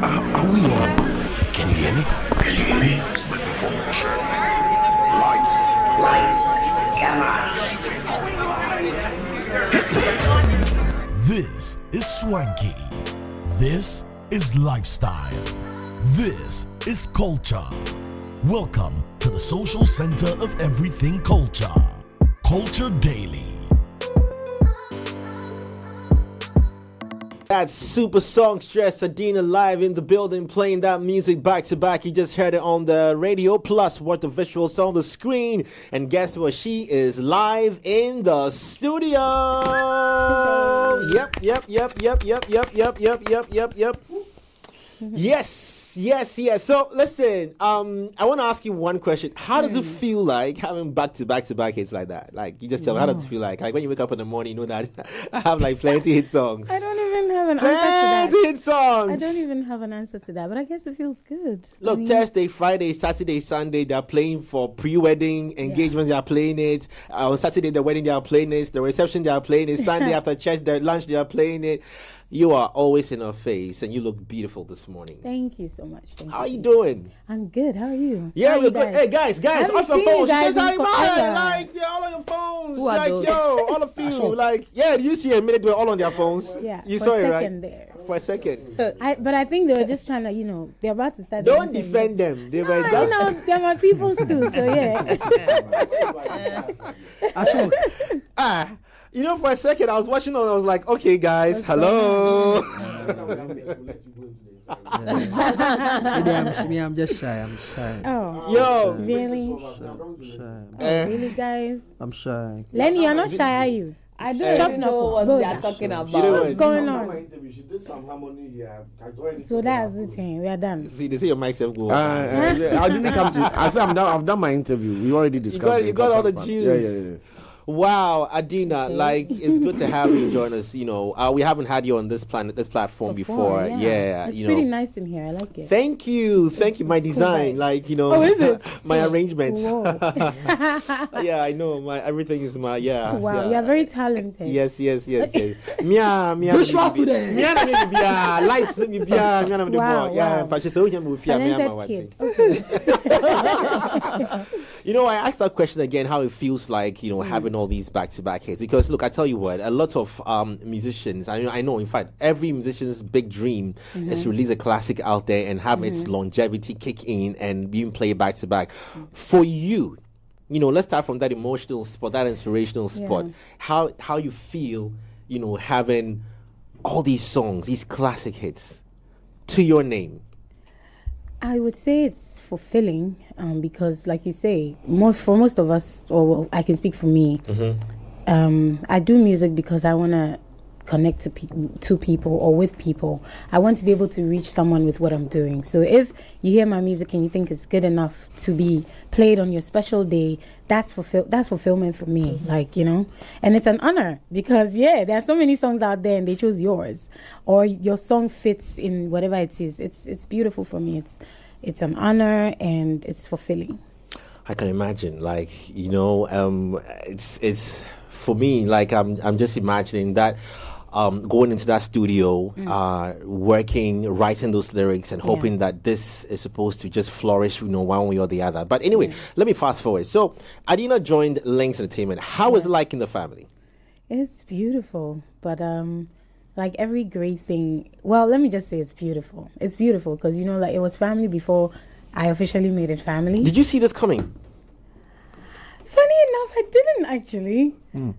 Are we on? Can you hear me? Can you hear me? Microphone check. Lights. Cameras. Hit me. This is swanky. This is lifestyle. This is culture. Welcome to the social center of everything culture. Culture Daily. That super songstress Adina live in the building, playing that music back to back. You just heard it on the radio, plus what the visuals on the screen. And guess what? She is live in the studio. Yep. Yes. So listen, I want to ask you one question. How does it feel like having back to back hits like that? Like, you just tell me, how does it feel like? Like when you wake up in the morning, you know that I have like plenty hit songs. I don't even have an answer to that. Plenty hit songs. I don't even have an answer to that, but I guess it feels good. Look, Thursday, Friday, Saturday, Sunday, they're playing for pre-wedding engagements. They are playing it. On Saturday, the wedding, they are playing it. The reception, they are playing it. Sunday after church, their lunch, they are playing it. You are always in our face, and you look beautiful this morning. Thank you so much. How are you doing? I'm good. How are you? Yeah, we're good. Hey, guys, off your phones. She says, hi, man. Like, yeah, all on your phones. Who are like, those? yo, all of you. Like, yeah, you see a minute they were all on their phones. Yeah, you for saw a it, right? second there. For a second. But I think they were just trying to, they're about to start. Don't defend them. They were just. They're my peoples too, so yeah. For a second, I was watching and I was like, okay, guys, hello. Maybe I'm just shy. I'm shy. Oh, yo. Really? I'm shy. Really, guys? I'm shy. Lenny, you're not shy, are you? I don't know what they are talking about. What's going on? She did some harmony here. So that's the thing. We are done. See, they say your mic self go. I didn't come to. I said I've done my interview. We already discussed. You got all the part. juice. Yeah. Wow, Adina, like it's good to have you join us. We haven't had you on this platform before. Yeah, it's pretty nice in here. I like it. Thank you. My design, Oh, is it? my arrangements. Yeah, I know. Everything is my Wow, you're very talented. Yes. Mia. Visual student. Lights. Wow. Yeah, but she's so young. Talented kid. Okay. I asked that question again, how it feels like, having all these back-to-back hits. Because, look, I tell you what, a lot of musicians, I know, in fact, every musician's big dream is to release a classic out there and have its longevity kick in and being played back-to-back. For you, let's start from that emotional spot, that inspirational spot. How you feel, having all these songs, these classic hits to your name? I would say it's fulfilling because, like you say, for most of us, or I can speak for me, I do music because I want to connect to people or with people. I want to be able to reach someone with what I'm doing. So if you hear my music and you think it's good enough to be played on your special day, that's fulfillment for me. And it's an honor because there are so many songs out there and they chose yours, or your song fits in whatever it is. It's beautiful for me. It's an honor and it's fulfilling. I can imagine, it's for me, I'm just imagining that going into that studio, working, writing those lyrics and hoping that this is supposed to just flourish, one way or the other. But anyway, let me fast forward. So Adina joined Lynx Entertainment. How is it like in the family? It's beautiful, but like every great thing, well, let me just say it's beautiful. It's beautiful because, it was family before I officially made it family. Did you see this coming? Funny enough, I didn't actually.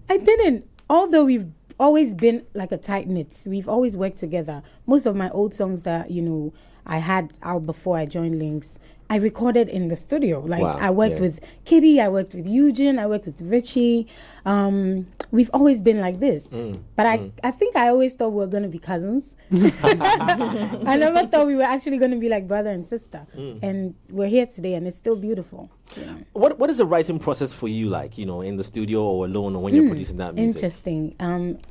I didn't. Although we've always been like a tight-knit. We've always worked together. Most of my old songs that, I had out before I joined Lynx, I recorded in the studio. I worked with Kitty, I worked with Eugene, I worked with Richie. We've always been like this. But I think I always thought we were going to be cousins. I never thought we were actually going to be like brother and sister. And we're here today and it's still beautiful. What is the writing process for you like, in the studio or alone or when you're producing that music? Interesting.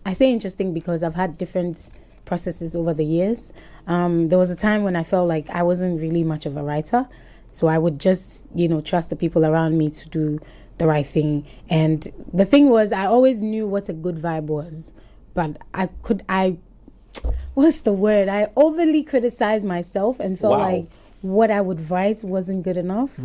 I say interesting because I've had different processes over the years. There was a time when I felt like I wasn't really much of a writer. So I would just, trust the people around me to do the right thing. And the thing was, I always knew what a good vibe was. But I what's the word? I overly criticized myself and felt Wow. like what I would write wasn't good enough.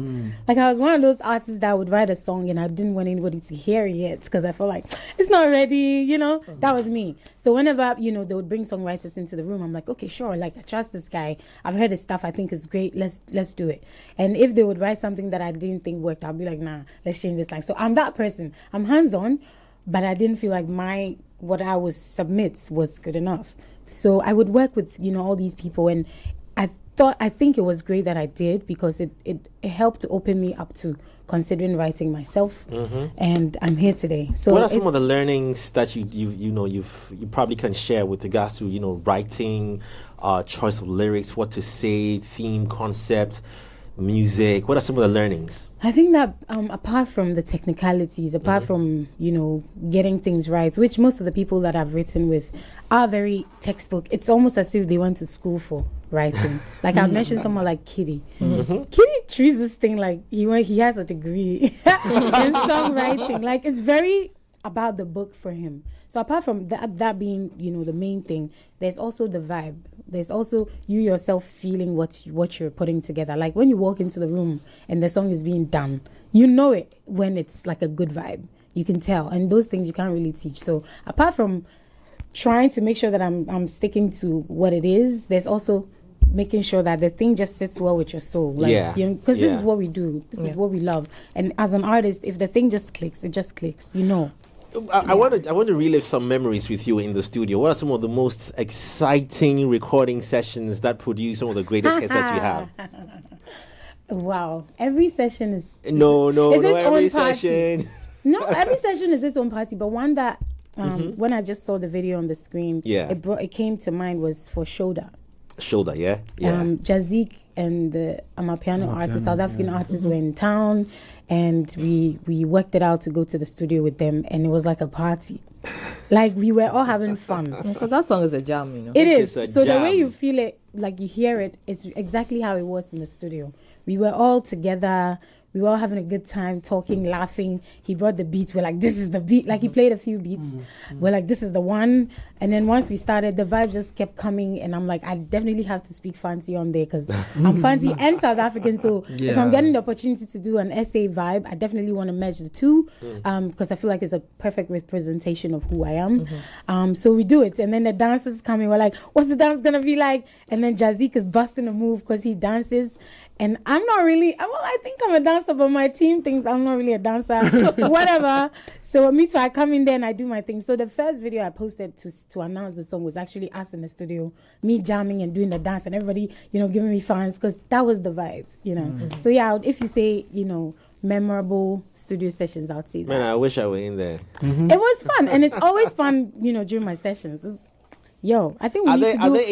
Like I was one of those artists that would write a song and I didn't want anybody to hear it yet because I felt like it's not ready, That was me. So whenever, they would bring songwriters into the room, I'm like, okay, sure, like I trust this guy. I've heard his stuff, I think it's great. Let's do it. And if they would write something that I didn't think worked, I'll be like, nah, let's change this line. So I'm that person. I'm hands-on, but I didn't feel like what I was submit was good enough. So I would work with, all these people, and I think it was great that I did because it helped to open me up to considering writing myself, and I'm here today. So what are some of the learnings that you probably can share with regards to writing, choice of lyrics, what to say, theme, concept, music? What are some of the learnings? I think that apart from the technicalities, apart from getting things right, which most of the people that I've written with are very textbook. It's almost as if they went to school for writing. Like I've mentioned someone like Kitty. Kitty treats this thing like he has a degree in songwriting. Like it's very about the book for him. So apart from that being the main thing, there's also the vibe. There's also you yourself feeling what you're putting together. Like when you walk into the room and the song is being done, you know it when it's like a good vibe. You can tell, and those things you can't really teach. So apart from trying to make sure that I'm sticking to what it is, there's also making sure that the thing just sits well with your soul. Like, because this is what we do. This is what we love. And as an artist, if the thing just clicks, it just clicks. I want to relive some memories with you in the studio. What are some of the most exciting recording sessions that produce some of the greatest hits that you have? Wow, every session is no its every own party. session. No, every session is its own party. But one that when I just saw the video on the screen, it came to mind was for Shoulder. Shoulder, yeah. Jazik and the Amapiano artist, South African artists were in town, and we worked it out to go to the studio with them, and it was like a party. Like we were all having fun. Because that song is a jam, It is. So the way you feel it, like you hear it, it's exactly how it was in the studio. We were all together. We were all having a good time, talking, laughing. He brought the beats. We're like, this is the beat. Like, he played a few beats. We're like, this is the one. And then once we started, the vibe just kept coming. And I'm like, I definitely have to speak Fancy on there because I'm Fancy and South African. So if I'm getting the opportunity to do an SA vibe, I definitely want to merge the two because I feel like it's a perfect representation of who I am. So we do it. And then the dancers come in. We're like, what's the dance going to be like? And then Jazik is busting a move because he dances. And I'm not really, I think I'm a dancer, but my team thinks I'm not really a dancer, whatever. So me too, I come in there and I do my thing. So the first video I posted to announce the song was actually us in the studio, me jamming and doing the dance and everybody, giving me fans because that was the vibe, So yeah, if you say, memorable studio sessions, I would say that. Man, I wish I were in there. It was fun. And it's always fun, during my sessions. I think we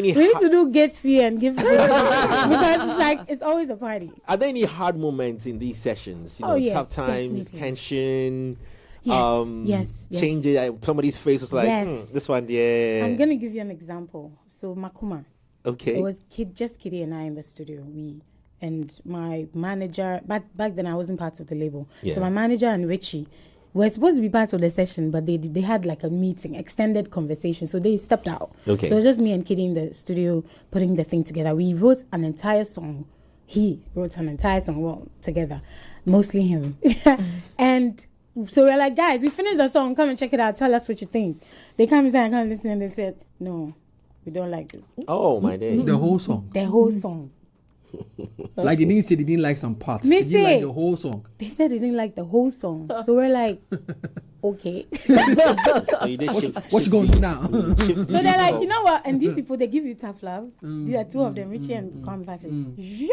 need to do gate fee and give because it's always a party. Are there any hard moments in these sessions? Yes, tough times, definitely. Tension. Yes. Changes. Somebody's face was like, this one, yeah. I'm gonna give you an example. So Makuma. Okay. It was just Kitty and I in the studio. And my manager back then I wasn't part of the label. Yeah. So my manager and Richie were supposed to be part of the session, but they had like a meeting, extended conversation, so they stepped out. Okay. So it was just me and Kitty in the studio putting the thing together. We wrote an entire song. He wrote an entire song together, mostly him. And so we're like, guys, we finished the song. Come and check it out. Tell us what you think. They come inside and come and listen, and they said, no, we don't like this. Oh my day. The whole song. The whole song. Like they didn't say they didn't like some parts. Me They didn't like say- the whole song. They said they didn't like the whole song. So we're like, okay. So you did What you gonna do now? So they're like, you know what? And these people, they give you tough love. These are two of them, Richie and Kwame Fashion. Yo!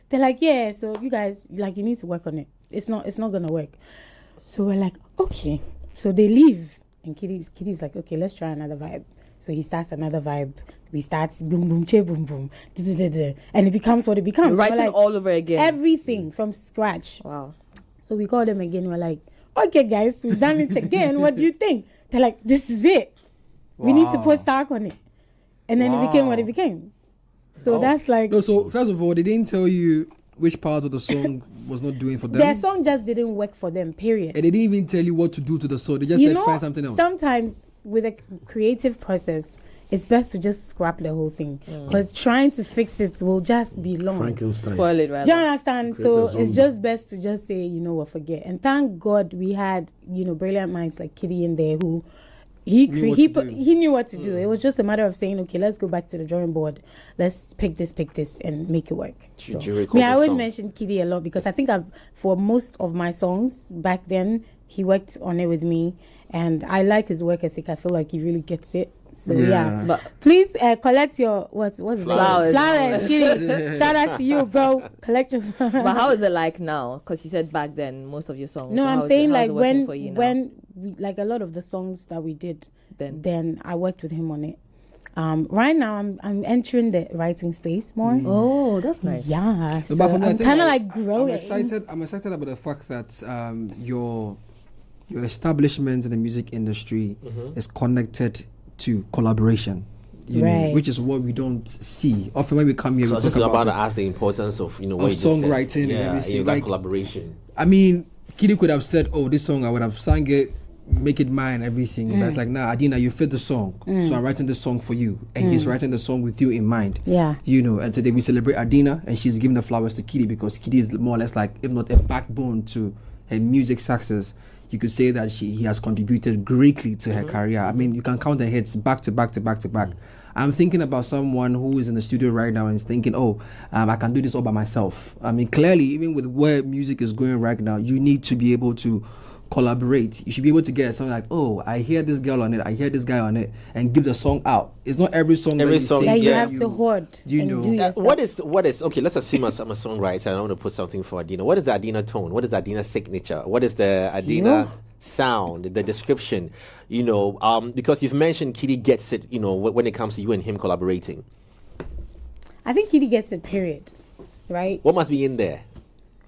They're like, yeah, so you guys, like, you need to work on it. It's not gonna work. So we're like, okay. So they leave. And Kitty's like, okay, let's try another vibe. So he starts another vibe. We start boom, boom, che, boom, boom. And it becomes what it becomes. So we're Writing like, all over again. everything from scratch. Wow. So we call them again. We're like, okay, guys, we've done it again. What do you think? They're like, this is it. We need to put Stark on it. And then it became what it became. So that's like, No, so first of all, they didn't tell you which part of the song was not doing for them. their song just didn't work for them, period. And they didn't even tell you what to do to the song. They just said find something else. Sometimes with a creative process, it's best to just scrap the whole thing because trying to fix it will just be long. Frankenstein. Spoil it, right? Do you understand? Create a So zombie. it's just best to just say, you know what, forget. And thank God we had, you know, brilliant minds like Kitty in there who he knew what to do. It was just a matter of saying, okay, let's go back to the drawing board. Let's pick this, and make it work. Do you recall I the always song? mention Kitty a lot because I think for most of my songs back then, he worked on it with me, and I like his work ethic. I feel like he really gets it. So yeah, But please collect your what's it? Flowers. Flowers. Kitty. Shout out to you, bro. Collect your flowers. but how is it like now? Because you said back then most of your songs. No, so I'm how's saying how's like it working for you now? when we, like a lot of the songs that we did, then I worked with him on it. Right now I'm entering the writing space more. Oh, that's nice. Yeah, so but for me, I I'm think kind of like growing. I'm excited about the fact that your establishment in the music industry is connected to collaboration. You know, which is what we don't see often when we come here. So I we was talk just about about to ask the importance of, you know, of what you just said. songwriting and Yeah, everything, you got like- collaboration. I mean, Kiddy could have said, "Oh, this song I would have sang it, make it mine, everything." But it's like, nah, Adina, you fit the song, so I'm writing this song for you, and he's writing the song with you in mind. Yeah. You know, and today we celebrate Adina, and she's giving the flowers to Kiddy because Kiddy is more or less like, if not a backbone to her music success. You could say that he has contributed greatly to her career. I mean, you can count the hits back to back to back to back. I'm thinking about someone who is in the studio right now and is thinking, I can do this all by myself. I mean, clearly, even with where music is going right now, you need to be able to collaborate. You should be able to get something like, I hear this girl on it, I hear this guy on it, and give the song out. It's not every song Every that song, you that sing you yeah. have to hoard. You and know. do yourself. What is okay, let's assume I'm a songwriter and I want to put something for Adina. What is the Adina tone? What is the Adina signature? What is the Adina sound, the description? You know, because you've mentioned Kitty gets it, you know, when it comes to you and him collaborating. I think Kitty gets it, period. Right? What must be in there?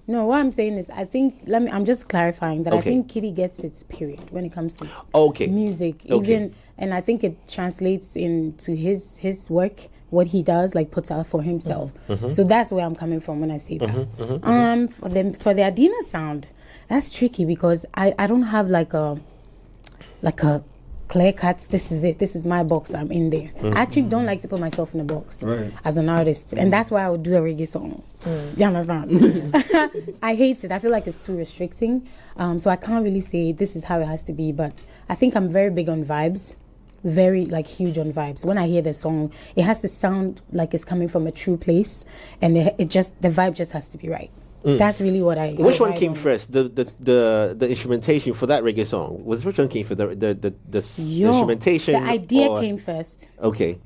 No, what I'm saying is, I'm just clarifying that I Okay. think Kitty gets its period when it comes to Okay. music. Okay. Even, and I think it translates into his work, what he does, like puts out for himself. So that's where I'm coming from when I say that. For the Adina sound, that's tricky because I don't have like a clear cut, this is it, this is my box, I'm in there. I actually don't like to put myself in a box as an artist, and that's why I would do a reggae song. You understand? I hate it. I feel like it's too restricting, so I can't really say this is how it has to be, but I think I'm very big on vibes, very like huge on vibes. When I hear the song, it has to sound like it's coming from a true place, and the vibe just has to be right. That's really what I. Which one ride came on. first? The instrumentation for that reggae song which one came for the instrumentation? The idea or- came first. Okay.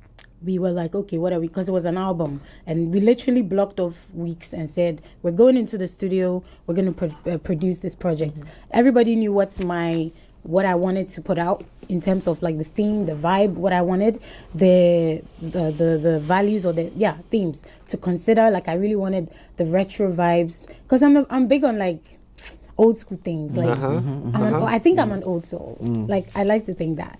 We were like, okay, what are we? Because it was an album, and we literally blocked off weeks and said, we're going into the studio, we're going to produce this project. Everybody knew what I wanted to put out in terms of like the theme, the vibe, what I wanted, the values or themes to consider. Like I really wanted the retro vibes because I'm big on like old school things. Like I think I'm an old soul. Like I like to think that.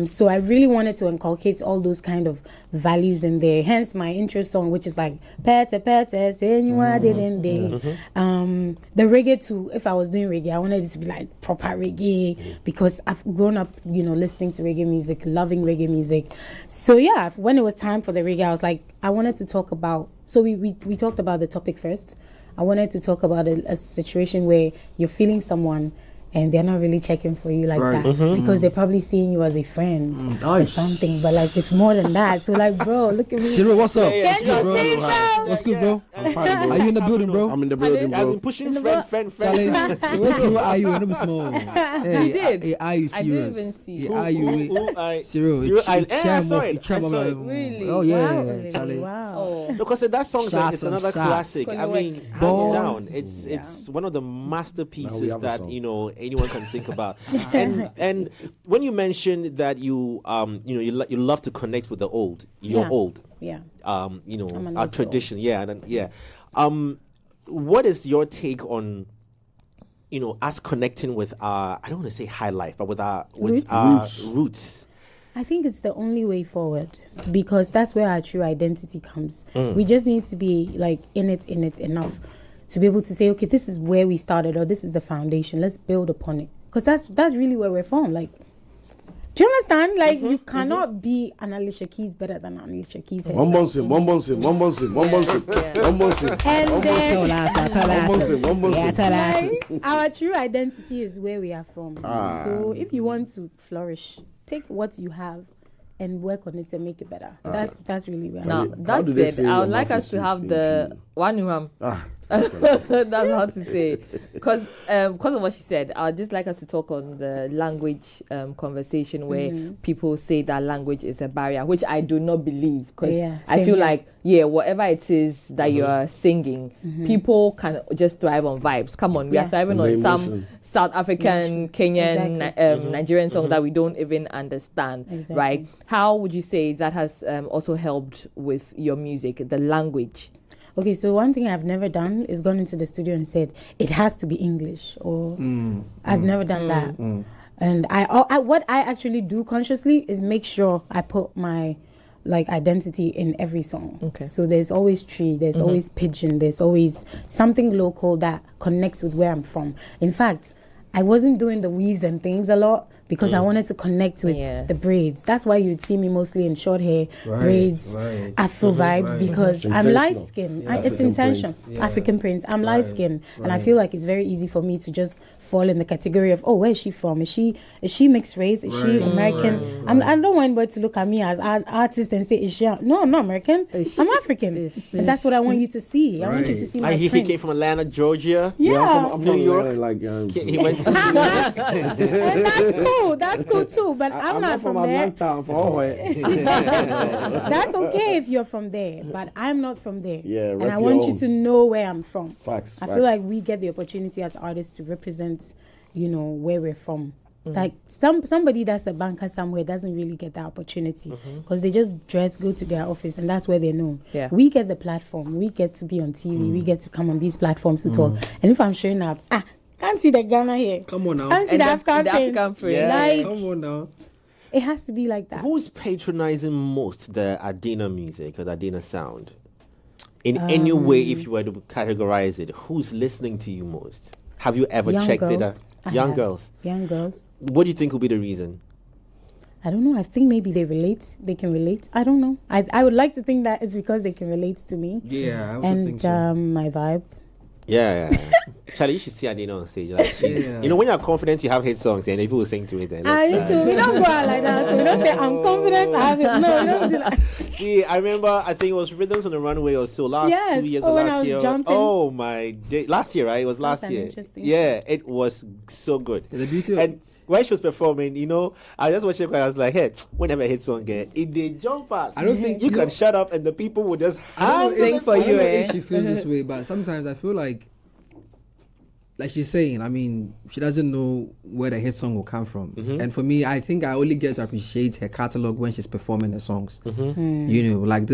So I really wanted to inculcate all those kind of values in there. Hence my intro song, which is like pete say you are didn't they. The reggae too. If I was doing reggae, I wanted it to be like proper reggae because I've grown up, you know, listening to reggae music, loving reggae music. So yeah, when it was time for the reggae, I was like, I wanted to talk about. So we talked about the topic first. I wanted to talk about a situation where you're feeling someone and they're not really checking for you like that because they're probably seeing you as a friend or something, but like it's more than that. So like, bro, look at me. Cyril, what's up? Get your seat, bro. What's good, bro? I'm fine, bro. Are you in the building, bro? I'm in the building, I've bro. been pushing the friend. Charlie, where's Cyril? Are you? Don't be small. Hey, You did. Hey, are you I didn't serious? even see. Hey, are you? Cyril, I saw it. Really? Oh yeah, Wow. Charlie. Wow. Oh, Because that song is Shots on another shots. classic. I mean, hands Boy. down, it's one of the Now we masterpieces have a that song. anyone can think about. and when you mentioned that you love to connect with the old, you're Yeah. old. Yeah. Our an old soul. tradition, what is your take on us connecting with our, I don't want to say high life, but with our roots? I think it's the only way forward because that's where our true identity comes. We just need to be like in it enough to be able to say, okay, this is where we started or this is the foundation. Let's build upon it because that's really where we're from. Like Do you understand? Like, you cannot be an Alicia Keys better than an Alicia Keys. One bonsin. Like, our true identity is where we are from. So if you want to flourish, take what you have and work on it and make it better. That's really where. Now that's it. I would like us to have the one who that's how to say, because of what she said. I'd just like us to talk on the language conversation where people say that language is a barrier, which I do not believe, because I feel like whatever it is that you are singing, people can just thrive on vibes. Come on, we are thriving on some South African, Kenyan, Nigerian song that we don't even understand, right? How would you say that has also helped with your music, the language? Okay, so one thing I've never done is gone into the studio and said it has to be English, or I've never done that. And what I actually do consciously is make sure I put my identity in every song. Okay. So there's always tree, there's always pigeon, there's always something local that connects with where I'm from. In fact, I wasn't doing the weaves and things a lot because I wanted to connect with the braids. That's why you'd see me mostly in short hair, braids, Afro vibes, because I'm light skinned. It's intention. African prints. I'm light skinned, and I feel like it's very easy for me to just fall in the category of, where is she from? Is she mixed race? Is she American? I don't want anybody to look at me as an artist and say, is she? No, I'm not American. I'm African. And that's what I want you to see. I want you to see my He came from Atlanta, Georgia. Yeah. I'm New from York. He went from and that's cool too, but I'm not from there. Atlanta. I'm from Hawaii. That's okay if you're from there, but I'm not from there. Yeah, and I want you to know where I'm from. Facts. I feel like we get the opportunity as artists to represent, where we're from. Like somebody that's a banker somewhere doesn't really get that opportunity because they just go to their office and that's where they're known. Yeah. We get the platform. We get to be on TV. We get to come on these platforms to talk. And if I'm showing up, can't see the Ghana here. Come on now. Can't see the African print. Yeah. Like, Come on now. it has to be like that. Who's patronizing most the Adina music or the Adina sound? In any way, if you were to categorize it, who's listening to you most? Have you ever checked it out? Young girls. Young girls. What do you think will be the reason? I don't know. I think maybe they relate. They can relate. I don't know. I would like to think that it's because they can relate to me. Yeah, I also think so. My vibe. Yeah. Charlie, you should see Adina on stage. Like when you're confident, you have hit songs, and people will sing to it. And you too. We don't go out like that. We don't say I'm confident. I have it. No, we don't do that. See, I remember. I think it was Rhythms on the Runway or so. 2 years or last year. Jumping. Oh my day! Last year, right? It was last year. Yeah, it was so good. The beauty of and when she was performing, I just watched it and I was like, hey, whenever a hit song get it, they jump past. I don't think you can shut up and the people will just sing for you. I don't know if she feels this way, but sometimes I feel like she's saying, I mean, she doesn't know where the hit song will come from. And for me, I think I only get to appreciate her catalog when she's performing the songs. Like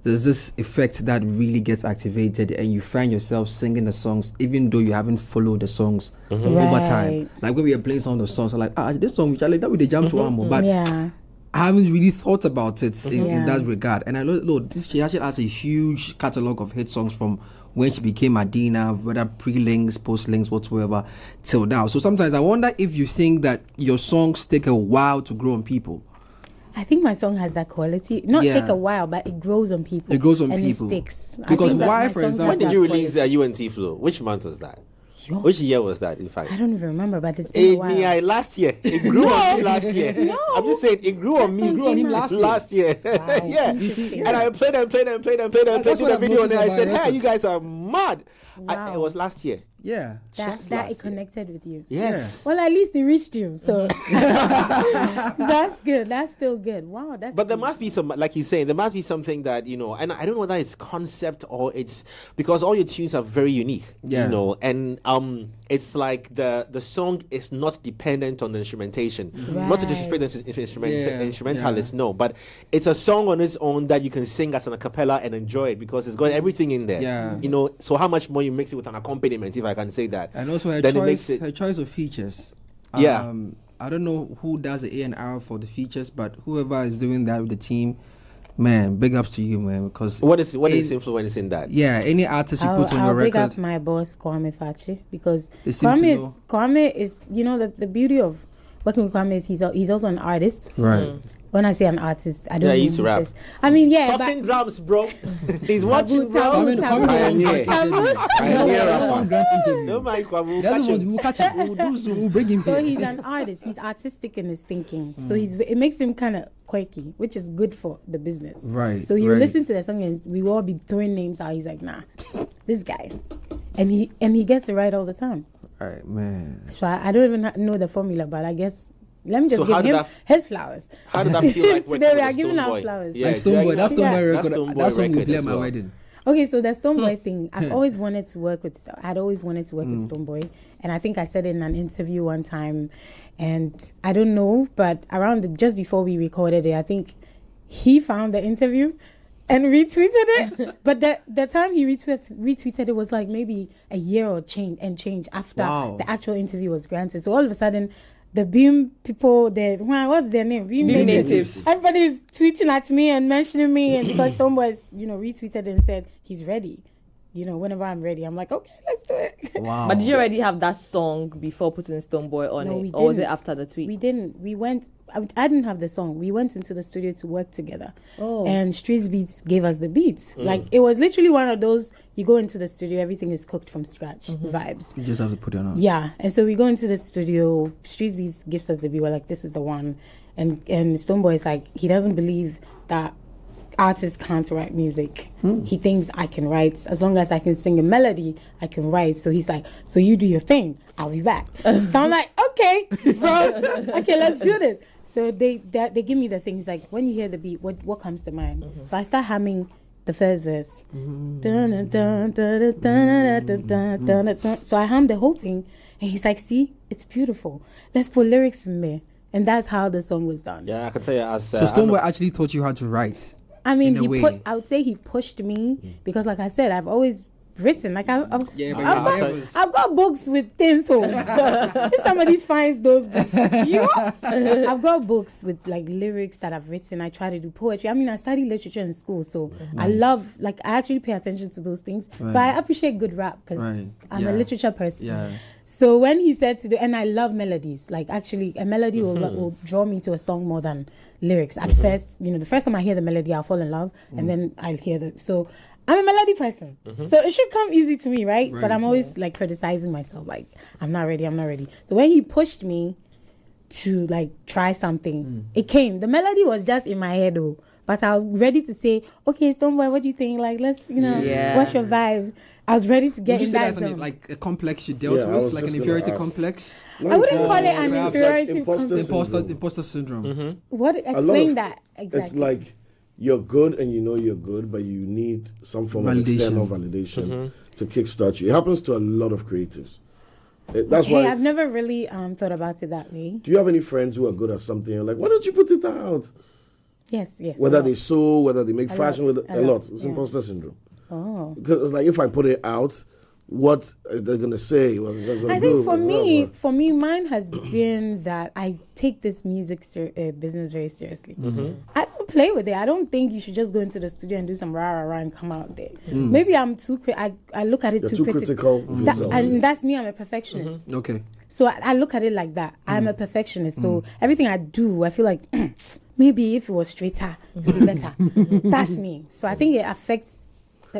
there's this effect that really gets activated and you find yourself singing the songs even though you haven't followed the songs over time. Like when we are playing some of the songs, I'm like, this song, which I like that with the jump to Amo. But I haven't really thought about it in that regard. And I know she actually has a huge catalog of hit songs from when she became Adina, whether pre-links, post-links, whatsoever, till now. So sometimes I wonder if you think that your songs take a while to grow on people. I think my song has that quality. Not take a while, but it grows on people. It grows on and people. It sticks. Because why, for example... When did you release UNT Flow? Which month was that? Which year was that, in fact? I don't even remember, but it's been a while. Last year. It grew on me last year. No. I'm just saying, it grew on me. It grew on him last year. Wow. Yeah. And I played the video and I said, hey, you guys are mad. Wow. It was last year. Yeah. That it connected with you. Yes. Well, at least it reached you. So that's good. That's still good. Wow. But there must be some, like he's saying, there must be something that, and I don't know whether it's concept or it's because all your tunes are very unique, and it's like the song is not dependent on the instrumentation. Right. Not to disrespect the instrumentalists, no, but it's a song on its own that you can sing as an a cappella and enjoy it because it's got everything in there. Yeah. So how much more you mix it with an accompaniment, if I can say that. And also her choice of features. I don't know who does the A&R for the features, but whoever is doing that with the team, man, big ups to you, man. Because what is influence in that? Yeah, any artist you put on your record. I'll big up my boss Kwame Fachi because Kwame is the beauty of working with Kwame is he's also an artist. Right. When I say an artist, I don't mean he's rap. I mean, yeah, Talking but drums, bro. He's watching, bro. No mind, Kwamu. We'll catch him. We'll bring him so here. he's an artist. He's artistic in his thinking. So it makes him kind of quirky, which is good for the business. Right. So you listen to the song and we will all be throwing names out. He's like, nah, this guy, and he gets it right all the time. All right, man. So I don't even know the formula, but I guess. Let me just give him his flowers. How did that feel like today? We are giving out flowers. Yeah, like Stonebwoy. That's Stonebwoy record. That song will play at my well. wedding. Okay, so the Stonebwoy thing. I've always wanted to work with. I'd always wanted to work with Stonebwoy, and I think I said it in an interview one time, and I don't know, but just before we recorded it, I think he found the interview and retweeted it. But the time he retweeted it was like maybe a year or change after the actual interview was granted. So all of a sudden, the Beam people, what's their name? Beam Natives. Everybody is tweeting at me and mentioning me, and because Stonebwoy, retweeted and said he's ready. Whenever I'm ready, I'm like, okay, let's do it. Wow. But did you already have that song before putting Stonebwoy on it? Or was it after the tweet? We didn't. We went, I didn't have the song. We went into the studio to work together. Oh. And Streets Beats gave us the beats. Like, it was literally one of those, you go into the studio, everything is cooked from scratch vibes. You just have to put it on. Yeah. And so we go into the studio, Streets Beats gives us the beat. We're like, this is the one. And Stonebwoy is like, he doesn't believe that artists can't write music. He thinks I can write. As long as I can sing a melody, I can write. So he's like, so you do your thing, I'll be back. So I'm like, okay, okay, let's do this. So they give me the things like, when you hear the beat, what comes to mind? So I start humming the first verse. So I hum the whole thing, and he's like, see, it's beautiful. Let's put lyrics in there. And that's how the song was done. Yeah, I can tell you so Stonebwoy actually taught you how to write. I mean, I would say he pushed me because, like I said, I've always written. Like I've got books with things. So if somebody finds those books, I've got books with like lyrics that I've written. I try to do poetry. I mean, I studied literature in school, so I actually pay attention to those things. Right. So I appreciate good rap because I'm a literature person. Yeah. So when he said to do, and I love melodies, like actually a melody will draw me to a song more than lyrics. At first, the first time I hear the melody, I'll fall in love, and then I'll hear so I'm a melody person. So it should come easy to me, right? But I'm always like criticizing myself, like I'm not ready. So when he pushed me to like try something, it came. The melody was just in my head though, but I was ready to say, okay, Stonebwoy, what do you think? Like, let's, what's your vibe? I was ready to get in that zone. Like a complex you dealt with, like an inferiority complex. I wouldn't call it an inferiority complex. Imposter syndrome. What? Explain that exactly. It's like you're good and you know you're good, but you need some form of external validation to kickstart you. It happens to a lot of creatives. That's why I've never really thought about it that way. Do you have any friends who are good at something? You're like, why don't you put it out? Yes. Whether they sew, whether they make fashion, a lot. It's imposter syndrome. Oh. Because it's like, if I put it out, what are they going to say? I think for me, mine has been that I take this music business very seriously. I don't play with it. I don't think you should just go into the studio and do some rah and come out there. Maybe I'm too I look at it too critical. And that's me. I'm a perfectionist. Okay. So I look at it like that. I'm a perfectionist. So everything I do, I feel like maybe if it was straighter, it would be better. That's me. So I think it affects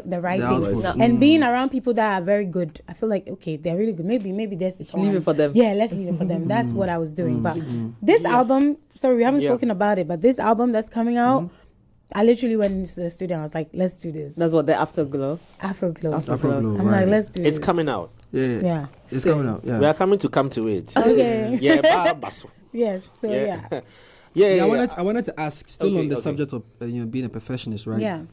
the writing and being around people that are very good. I feel like, okay, they're really good. Maybe there's leave it for them. Yeah, let's leave it for them. That's what I was doing. But this album, sorry, we haven't spoken about it, but this album that's coming out, I literally went into the studio and I was like, let's do this. That's what the Afterglow. Afterglow. I'm like, let's do It's this. coming out. Yeah. It's coming out. Yeah. We are coming to come to it. Okay. Yes. So yeah. I wanted to ask, still on the subject of being a perfectionist, right? Yeah.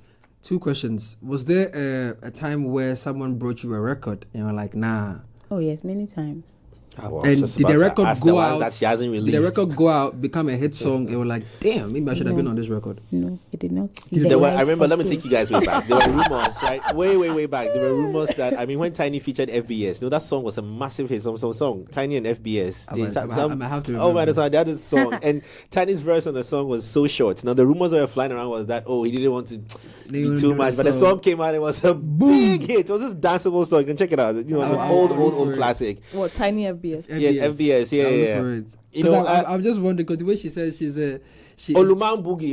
2 questions. Was there a time where someone brought you a record and you were like, nah? Oh yes, many times. And did the record go out? That she hasn't released. Did the record go out, become a hit song? You were like, damn, maybe I should have been on this record. No, it did not. I remember. Let me take you guys way back. There were rumors, right? Way back. There were rumors that when Tiny featured FBS, that song was a massive hit. Some song, Tiny and FBS. I might have to. Oh man, that's the other song. And Tiny's verse on the song was so short. Now the rumors that were flying around was that he didn't want to be too much, but the song came out. It was a big hit. It was this danceable song. You can check it out. It's an old classic. What, Tiny FBS? Yeah, FBS. You know, I'm just wondering because the way she says she's a Oluman Boogie.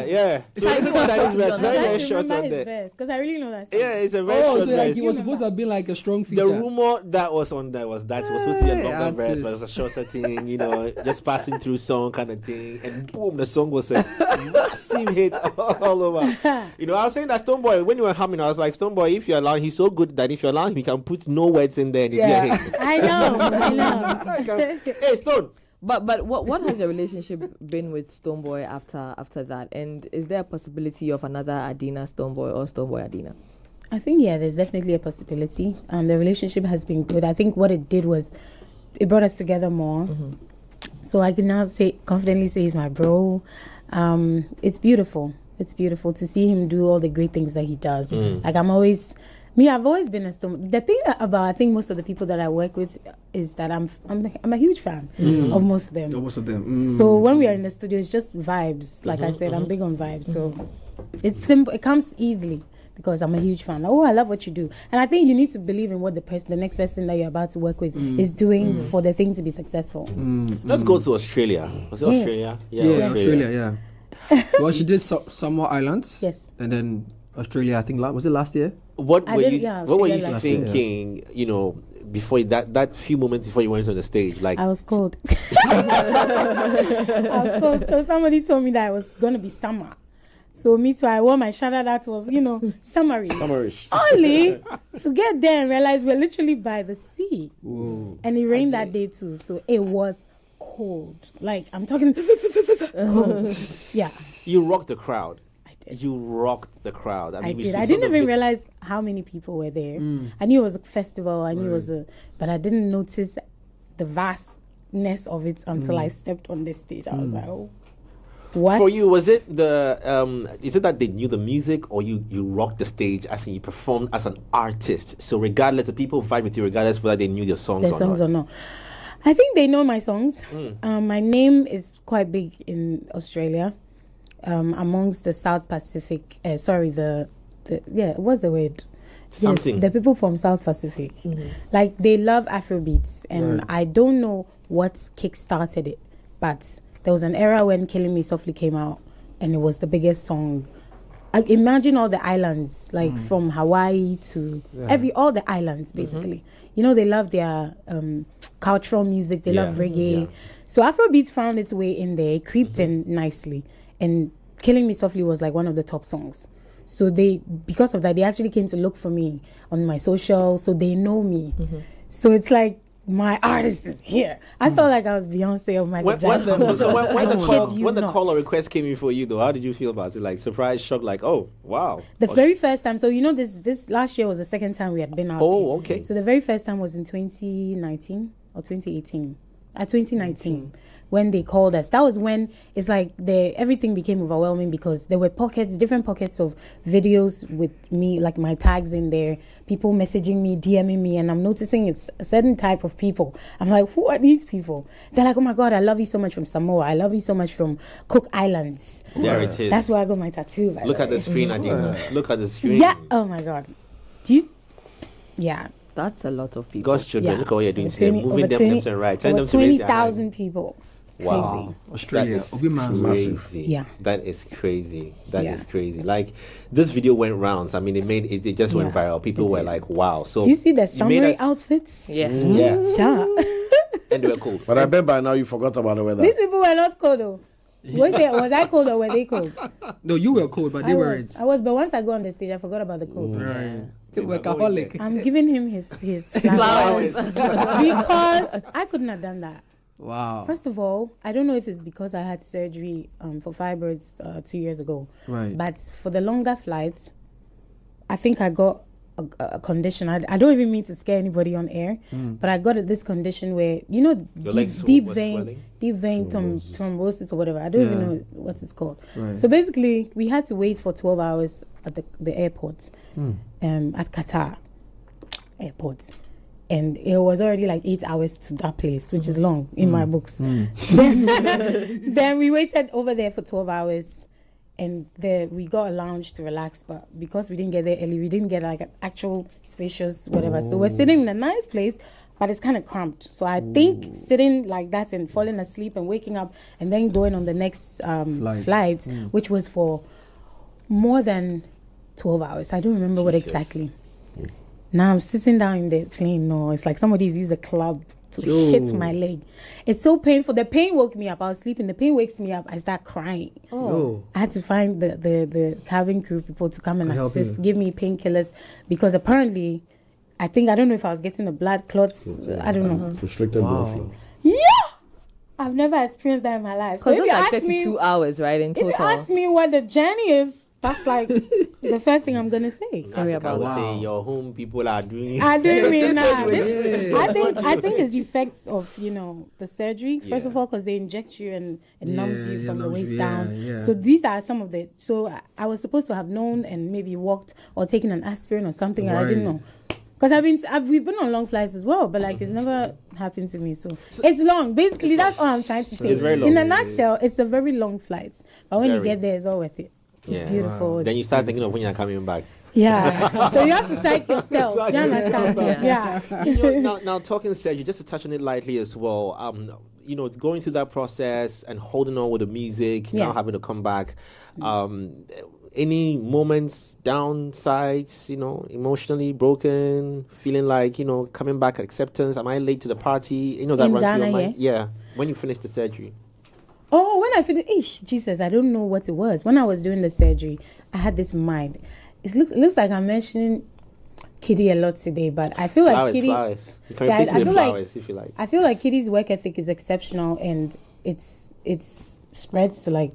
Yeah. So listen to Chinese verse, very short on there. Because I really know that song. Yeah, it's a very short so like verse. he was supposed to have been like a strong feature. The rumor that was on there was that it was supposed to be a longer verse, but it was a shorter thing, you know, just passing through song kind of thing. And boom, the song was a massive hit all over. You know, I was saying that Stonebwoy, when you were humming, I was like, Stonebwoy, if you allow him, he's so good that if you allow him, he can put no words in there and it'll be a hit. I know. Hey, Stone. But what has your relationship been with Stonebwoy after that? And is there a possibility of another Adina Stonebwoy or Stonebwoy Adina? I think there's definitely a possibility. The relationship has been good. I think what it did was it brought us together more. Mm-hmm. So I can now confidently say he's my bro. It's beautiful. It's beautiful to see him do all the great things that he does. Like I've always been a Stone. The thing about I think most of the people that I work with is that I'm a huge fan of most of them. So when we are in the studio, it's just vibes. Like I said, I'm big on vibes. So it's simple. It comes easily because I'm a huge fan. Oh, I love what you do, and I think you need to believe in what the next person that you're about to work with is doing for the thing to be successful. Let's go to Australia. Was it Australia? Yeah, Australia. Yeah. Well, she did Samoa Islands. Yes. And then Australia. I think was it last year? What were you thinking? You know, before that few moments before you went on the stage, like I was cold. I was cold. So somebody told me that it was gonna be summer. So me too. I wore my shoulder. That was summary. Only to get there and realize we're literally by the sea. Whoa. And it rained that day too. So it was cold. Like I'm talking cold. Yeah. You rocked the crowd. You rocked the crowd. I did. I didn't even realize how many people were there. I knew it was a festival. I knew it was but I didn't notice the vastness of it until I stepped on the stage. I was like, oh, what? For you, was it is it that they knew the music, or you rocked the stage as in you performed as an artist? So regardless, the people vibe with you regardless whether they knew your songs or not. I think they know my songs. My name is quite big in Australia. Amongst the South Pacific, what's the word? Something. Yes, the people from South Pacific, like they love Afrobeats, and I don't know what kick-started it, but there was an era when "Killing Me Softly" came out, and it was the biggest song. Imagine all the islands, like from Hawaii to all the islands, basically. You know, they love their cultural music. They love reggae. Yeah. So Afrobeats found its way in there. It creeped in nicely. And "Killing Me Softly" was like one of the top songs. So because of that, they actually came to look for me on my social, so they know me. So it's like my artist is here. I felt like I was Beyonce or Michael Jackson. When the call or request came in for you, though, how did you feel about it? Like surprise, shock, like, oh, wow. The very first time, so this last year was the second time we had been out. Oh, okay. So the very first time was in 2019 or 2018. 2019 when they called us. That was when it's like everything became overwhelming because there were different pockets of videos with me, like my tags in there, people messaging me, DMing me, and I'm noticing it's a certain type of people. I'm like, who are these people? They're like, oh my God, I love you so much from Samoa. I love you so much from Cook Islands. There it is. That's where I got my tattoo. Look at the screen, Adina. Look at the screen. Yeah. Oh my God. Yeah. That's a lot of people. God's children, look what you're doing today. Moving them left and right. Telling them to raise their hand. 20,000 people. Wow. Australia. Crazy. Yeah. That is crazy. That is crazy. Like, this video went rounds. I mean, it just went viral. People were like, wow. So do you see the summary outfits? Yes. Yeah. And they were cool. But I bet by now you forgot about the weather. These people were not cold though. Was I cold or were they cold? No, you were cold, but they weren't. I was, but once I go on the stage, I forgot about the cold. Right. Workaholic. I'm giving him his flowers because I couldn't have done that. Wow. First of all, I don't know if it's because I had surgery for fibroids 2 years ago. Right. But for the longer flights, I think I got a condition. I don't even mean to scare anybody on air, but I got this condition where, you know, deep vein thrombosis or whatever. I don't even know what it's called. Right. So basically, we had to wait for 12 hours at the airport, at Qatar airport. And it was already like 8 hours to that place, which is long in my books. Then we waited over there for 12 hours. And we got a lounge to relax, but because we didn't get there early, we didn't get like an actual spacious whatever. So we're sitting in a nice place. but it's kind of cramped. So I think sitting like that and falling asleep and waking up and then going on the next flight, which was for more than 12 hours. I don't remember what exactly. Now I'm sitting down in the plane. No, it's like somebody's used a club to hit my leg. It's so painful. The pain woke me up. I was sleeping. The pain wakes me up. I start crying. I had to find the cabin crew people to come and assist, give me painkillers, because apparently, I don't know if I was getting the blood clots. I don't know. Restricted blood flow. Yeah! I've never experienced that in my life. So because it's like 32 hours, right, in total. If you ask me what the journey is, that's like the first thing I'm gonna say. Sorry about that. Say your home people are doing. Are doing me now. I think it's the effects of the surgery. First of all, because they inject you and it numbs you from the waist down. Yeah. So these are some of the. So I was supposed to have known and maybe walked or taken an aspirin or something, and I didn't know. Because we've been on long flights as well, but like it's never happened to me. So it's long. Basically, that's all I'm trying to say. It's very long. In a nutshell, it's a very long flight, but when you get there, it's all worth it. It's beautiful. Then you start thinking of when you're coming back. Yeah. So you have to psych yourself. You understand? Yeah. Now talking surgery, just to touch on it lightly as well. Going through that process and holding on with the music, now having to come back. Any moments, downsides, emotionally broken, feeling like, coming back, acceptance, am I late to the party? That in runs Ghana, through your mind? Yeah. When you finish the surgery. Oh, when I finished, Jesus, I don't know what it was. When I was doing the surgery, I had this mind. It looks like I'm mentioning Kitty a lot today, but I feel like Kitty. Flowers. You can replace me with flowers if you like. I feel like Kitty's work ethic is exceptional, and it's spreads to like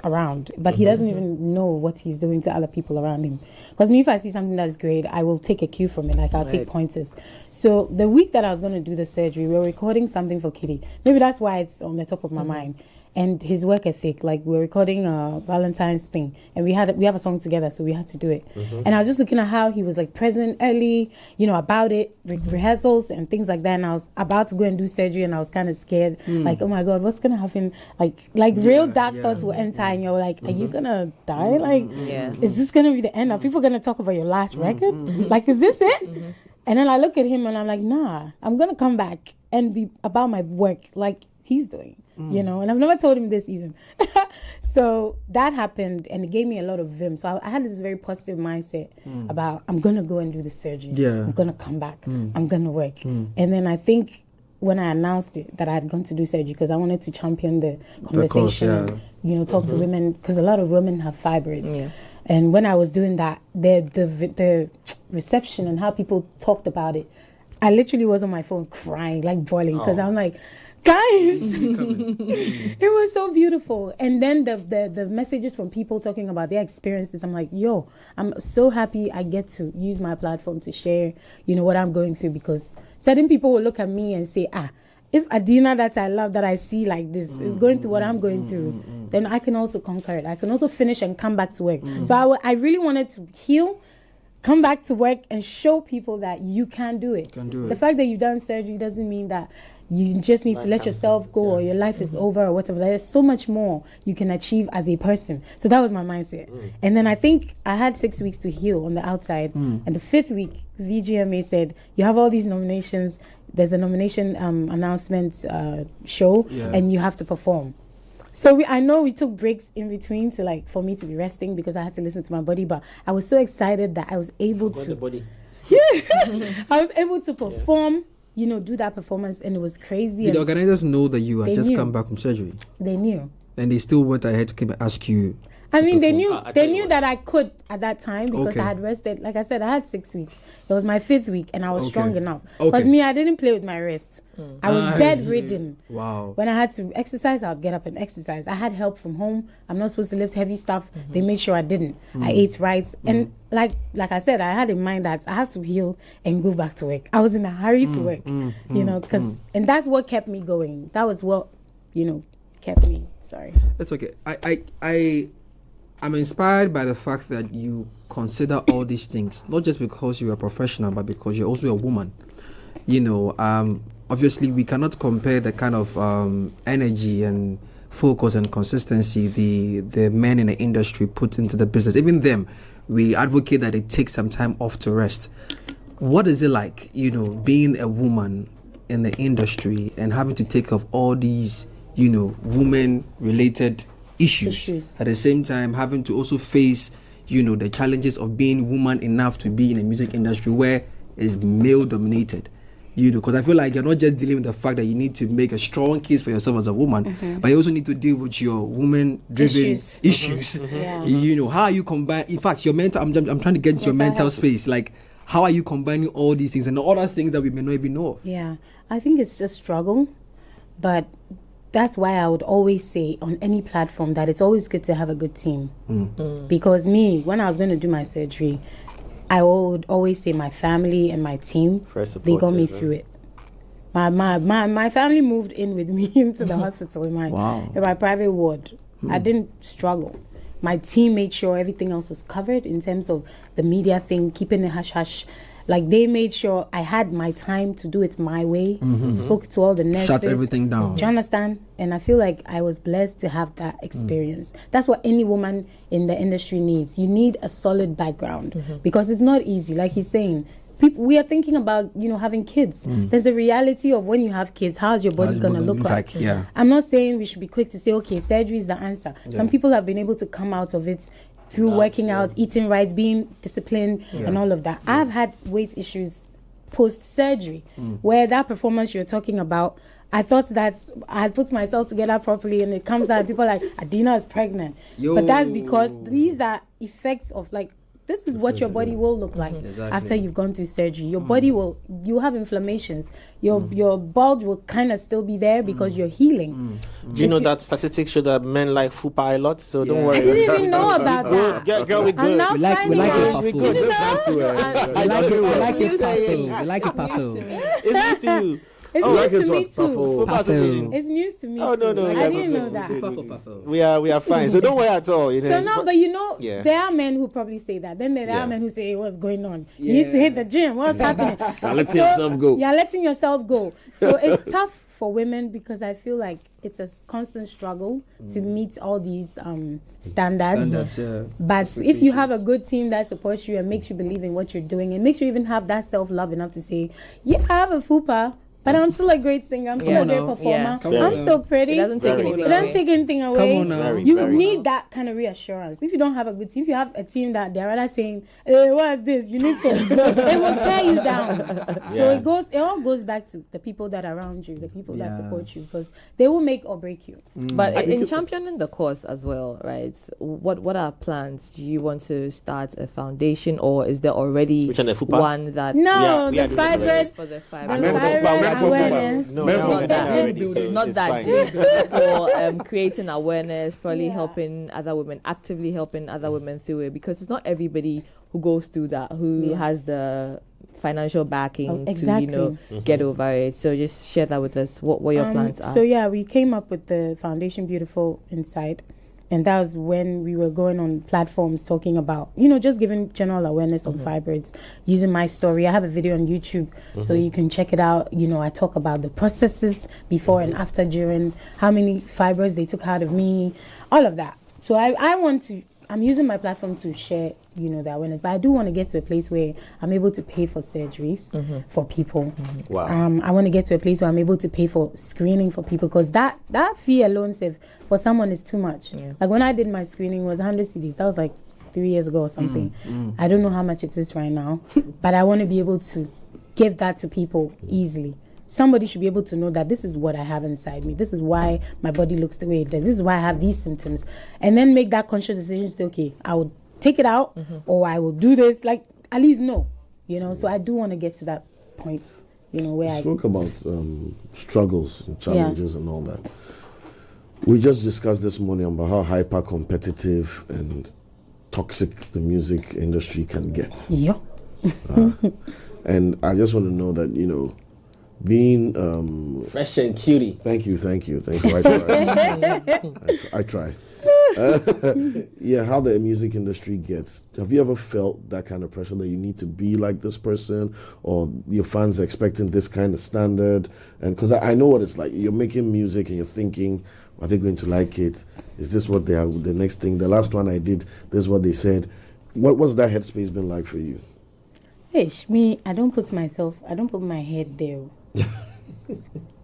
around, but he doesn't even know what he's doing to other people around him. Because me, if I see something that's great, I will take a cue from it. Like I'll take pointers. So the week that I was going to do the surgery, we were recording something for Kitty. Maybe that's why it's on the top of my mind. And his work ethic, like we're recording a Valentine's thing, and we have a song together, so we had to do it. And I was just looking at how he was like present early, about it, rehearsals and things like that. And I was about to go and do surgery, and I was kind of scared, like, oh my God, what's gonna happen? Like real dark thoughts will enter, and you're like, are you gonna die? Like, is this gonna be the end? Are people gonna talk about your last record? Like, is this it? And then I look at him and I'm like, nah, I'm gonna come back and be about my work, like he's doing. And I've never told him this even. So that happened, and it gave me a lot of vim. So I had this very positive mindset about I'm gonna go and do the surgery. I'm gonna come back. I'm gonna work. And then I think when I announced it that I had gone to do surgery, because I wanted to champion the conversation, and, talk to women, because a lot of women have fibroids. And when I was doing that, the reception and how people talked about it, I literally was on my phone crying, like boiling, because I'm like, guys, it was so beautiful. And then the messages from people talking about their experiences, I'm like, yo, I'm so happy I get to use my platform to share, what I'm going through, because certain people will look at me and say, if Adina that I love, that I see like this, is going through what I'm going through, then I can also conquer it. I can also finish and come back to work. So I really wanted to heal, come back to work, and show people that you can do it. The fact that you've done surgery doesn't mean that you just need to let yourself go or your life is over or whatever. There's so much more you can achieve as a person. So that was my mindset. And then I think I had 6 weeks to heal on the outside. And the 5th week, VGMA said, you have all these nominations. There's a nomination announcement show, and you have to perform. So I know we took breaks in between to for me to be resting, because I had to listen to my body. But I was so excited that I was able to. I was able to perform. Do that performance, and it was crazy. Did the organizers know that you had just come back from surgery? They knew. And they still went ahead to come and ask you. I mean, they knew that I could at that time, because I had rested. Like I said, I had 6 weeks. It was my 5th week, and I was strong enough. Because me, I didn't play with my wrist. I was bedridden. Wow. When I had to exercise, I would get up and exercise. I had help from home. I'm not supposed to lift heavy stuff. They made sure I didn't. I ate right. And like I said, I had in mind that I have to heal and go back to work. I was in a hurry to work, because and that's what kept me going. That was what, kept me. Sorry. That's okay. I'm inspired by the fact that you consider all these things, not just because you're a professional, but because you're also a woman. Obviously we cannot compare the kind of energy and focus and consistency the men in the industry put into the business. Even them, we advocate that they take some time off to rest. What is it like, being a woman in the industry and having to take up all these, women-related issues. At the same time, having to also face, the challenges of being woman enough to be in the music industry where it's male-dominated. Because I feel like you're not just dealing with the fact that you need to make a strong case for yourself as a woman, but you also need to deal with your woman-driven issues. Yeah. How are you combine? In fact, your mental. I'm trying to get into your mental space. Like, how are you combining all these things and the other things that we may not even know of? Yeah, I think it's just struggle, but that's why I would always say on any platform that it's always good to have a good team. Because when I was going to do my surgery, I would always say my family and my team, they got me through it. My family moved in with me into the hospital in my private ward. I didn't struggle. My team made sure everything else was covered in terms of the media thing, keeping it hush-hush. Like, they made sure I had my time to do it my way. Spoke to all the nurses. Shut everything down. Do you understand? And I feel like I was blessed to have that experience. That's what any woman in the industry needs. You need a solid background because it's not easy. Like he's saying, we are thinking about, having kids. There's a reality of when you have kids, how's your body going to look like? Yeah. I'm not saying we should be quick to say, okay, surgery is the answer. Some people have been able to come out of it through working out, eating right, being disciplined, and all of that. I've had weight issues post-surgery, where that performance you're talking about, I thought that I had put myself together properly, and it comes out and people are like, Adina is pregnant. But that's because these are effects of, like, this is what your body will look like after you've gone through surgery. Your body you have inflammations. Your bulge will kind of still be there because you're healing. Do you know that statistics show that men like fupa a lot? So don't worry. I didn't even know about that. Girl, we good. I'm now We like it We parfum. good. I like it parfum. I like it parfum. It's news to you. It's like news it to me what, too. Parfum? Parfum. It's news to me Oh, too. no, I yeah, didn't know parfum. that. We are fine. So don't worry at all. So no, but there are men who probably say that. Then there are men who say, hey, what's going on? You need to hit the gym. What's happening? Now letting yourself go. Yeah, letting yourself go. So it's tough for women because I feel like it's a constant struggle to meet all these standards. But if you have a good team that supports you and makes you believe in what you're doing and makes you even have that self-love enough to say, yeah, I have a fupa, but I'm still a great singer. I'm still a great performer. I'm still pretty. It doesn't take anything away. Come on now. You need that kind of reassurance. If you don't have a good team, if you have a team that they're rather saying, hey, what is this? You need to, it will tear you down. So it all goes back to the people that are around you, the people that support you, because they will make or break you. But in championing the cause as well, right? What are plans? Do you want to start a foundation, or is there already one that? No, the fibroid for the fibroid. Awareness. Not that for creating awareness, probably helping other women, actively helping other women through it, because it's not everybody who goes through that who has the financial backing to get over it. So just share that with us, what your plans are. So we came up with the Foundation Beautiful Insight. And that was when we were going on platforms talking about, just giving general awareness on fibroids, using my story. I have a video on YouTube, so you can check it out. I talk about the processes before and after, during, how many fibroids they took out of me, all of that. So I'm using my platform to share, the awareness. But I do want to get to a place where I'm able to pay for surgeries for people. Wow. I want to get to a place where I'm able to pay for screening for people, because that fee alone, for someone, is too much. Like when I did my screening, it was 100 cedis. That was like 3 years ago or something. I don't know how much it is right now, but I want to be able to give that to people easily. Somebody should be able to know that this is what I have inside me. This is why my body looks the way it does. This is why I have these symptoms. And then make that conscious decision to say, okay, I will take it out or I will do this. Like, at least know, So I do want to get to that point, where I spoke about struggles and challenges and all that. We just discussed this morning about how hyper competitive and toxic the music industry can get. Yeah. And I just want to know that, being fresh and cutie. Thank you. I try. How the music industry gets. Have you ever felt that kind of pressure that you need to be like this person, or your fans are expecting this kind of standard? And because I know what it's like. You're making music and you're thinking, are they going to like it? Is this what they are? The next thing, the last one I did, this is what they said. What's that headspace been like for you? Me, I don't put my head there.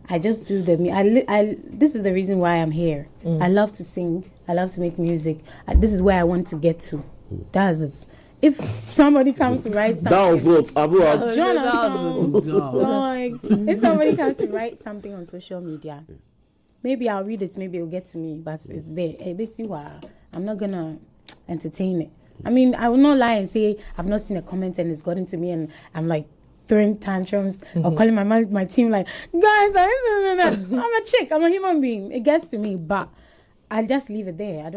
I just do this is the reason why I'm here. I love to sing. I love to make music. This is where I want to get to. That's it. If somebody comes to write something, if somebody comes to write something on social media, maybe I'll read it, maybe it'll get to me, but it's there. I'm not gonna entertain it. I mean, I will not lie and say I've not seen a comment and it's gotten to me and I'm like throwing tantrums or calling my team like, guys, I'm a chick, I'm a human being. It gets to me, but I just leave it there.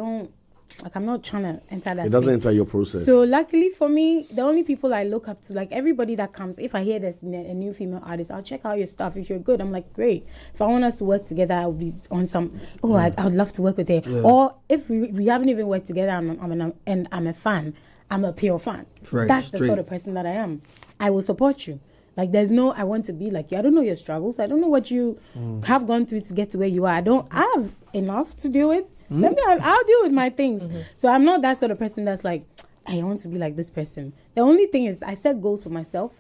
I'm not trying to enter that. It doesn't enter your process. So luckily for me, the only people I look up to, like everybody that comes, if I hear there's a new female artist, I'll check out your stuff. If you're good, I'm like, great. If I want us to work together, I'll be on some, I would love to work with her. Yeah. Or if we haven't even worked together and I'm a fan, I'm a pure fan. Right, that's the sort of person that I am. I will support you. Like there's no, I want to be like you. I don't know your struggles. I don't know what you have gone through to get to where you are. I have enough to deal with. Maybe I'll deal with my things. So I'm not that sort of person that's like, I want to be like this person. The only thing is I set goals for myself.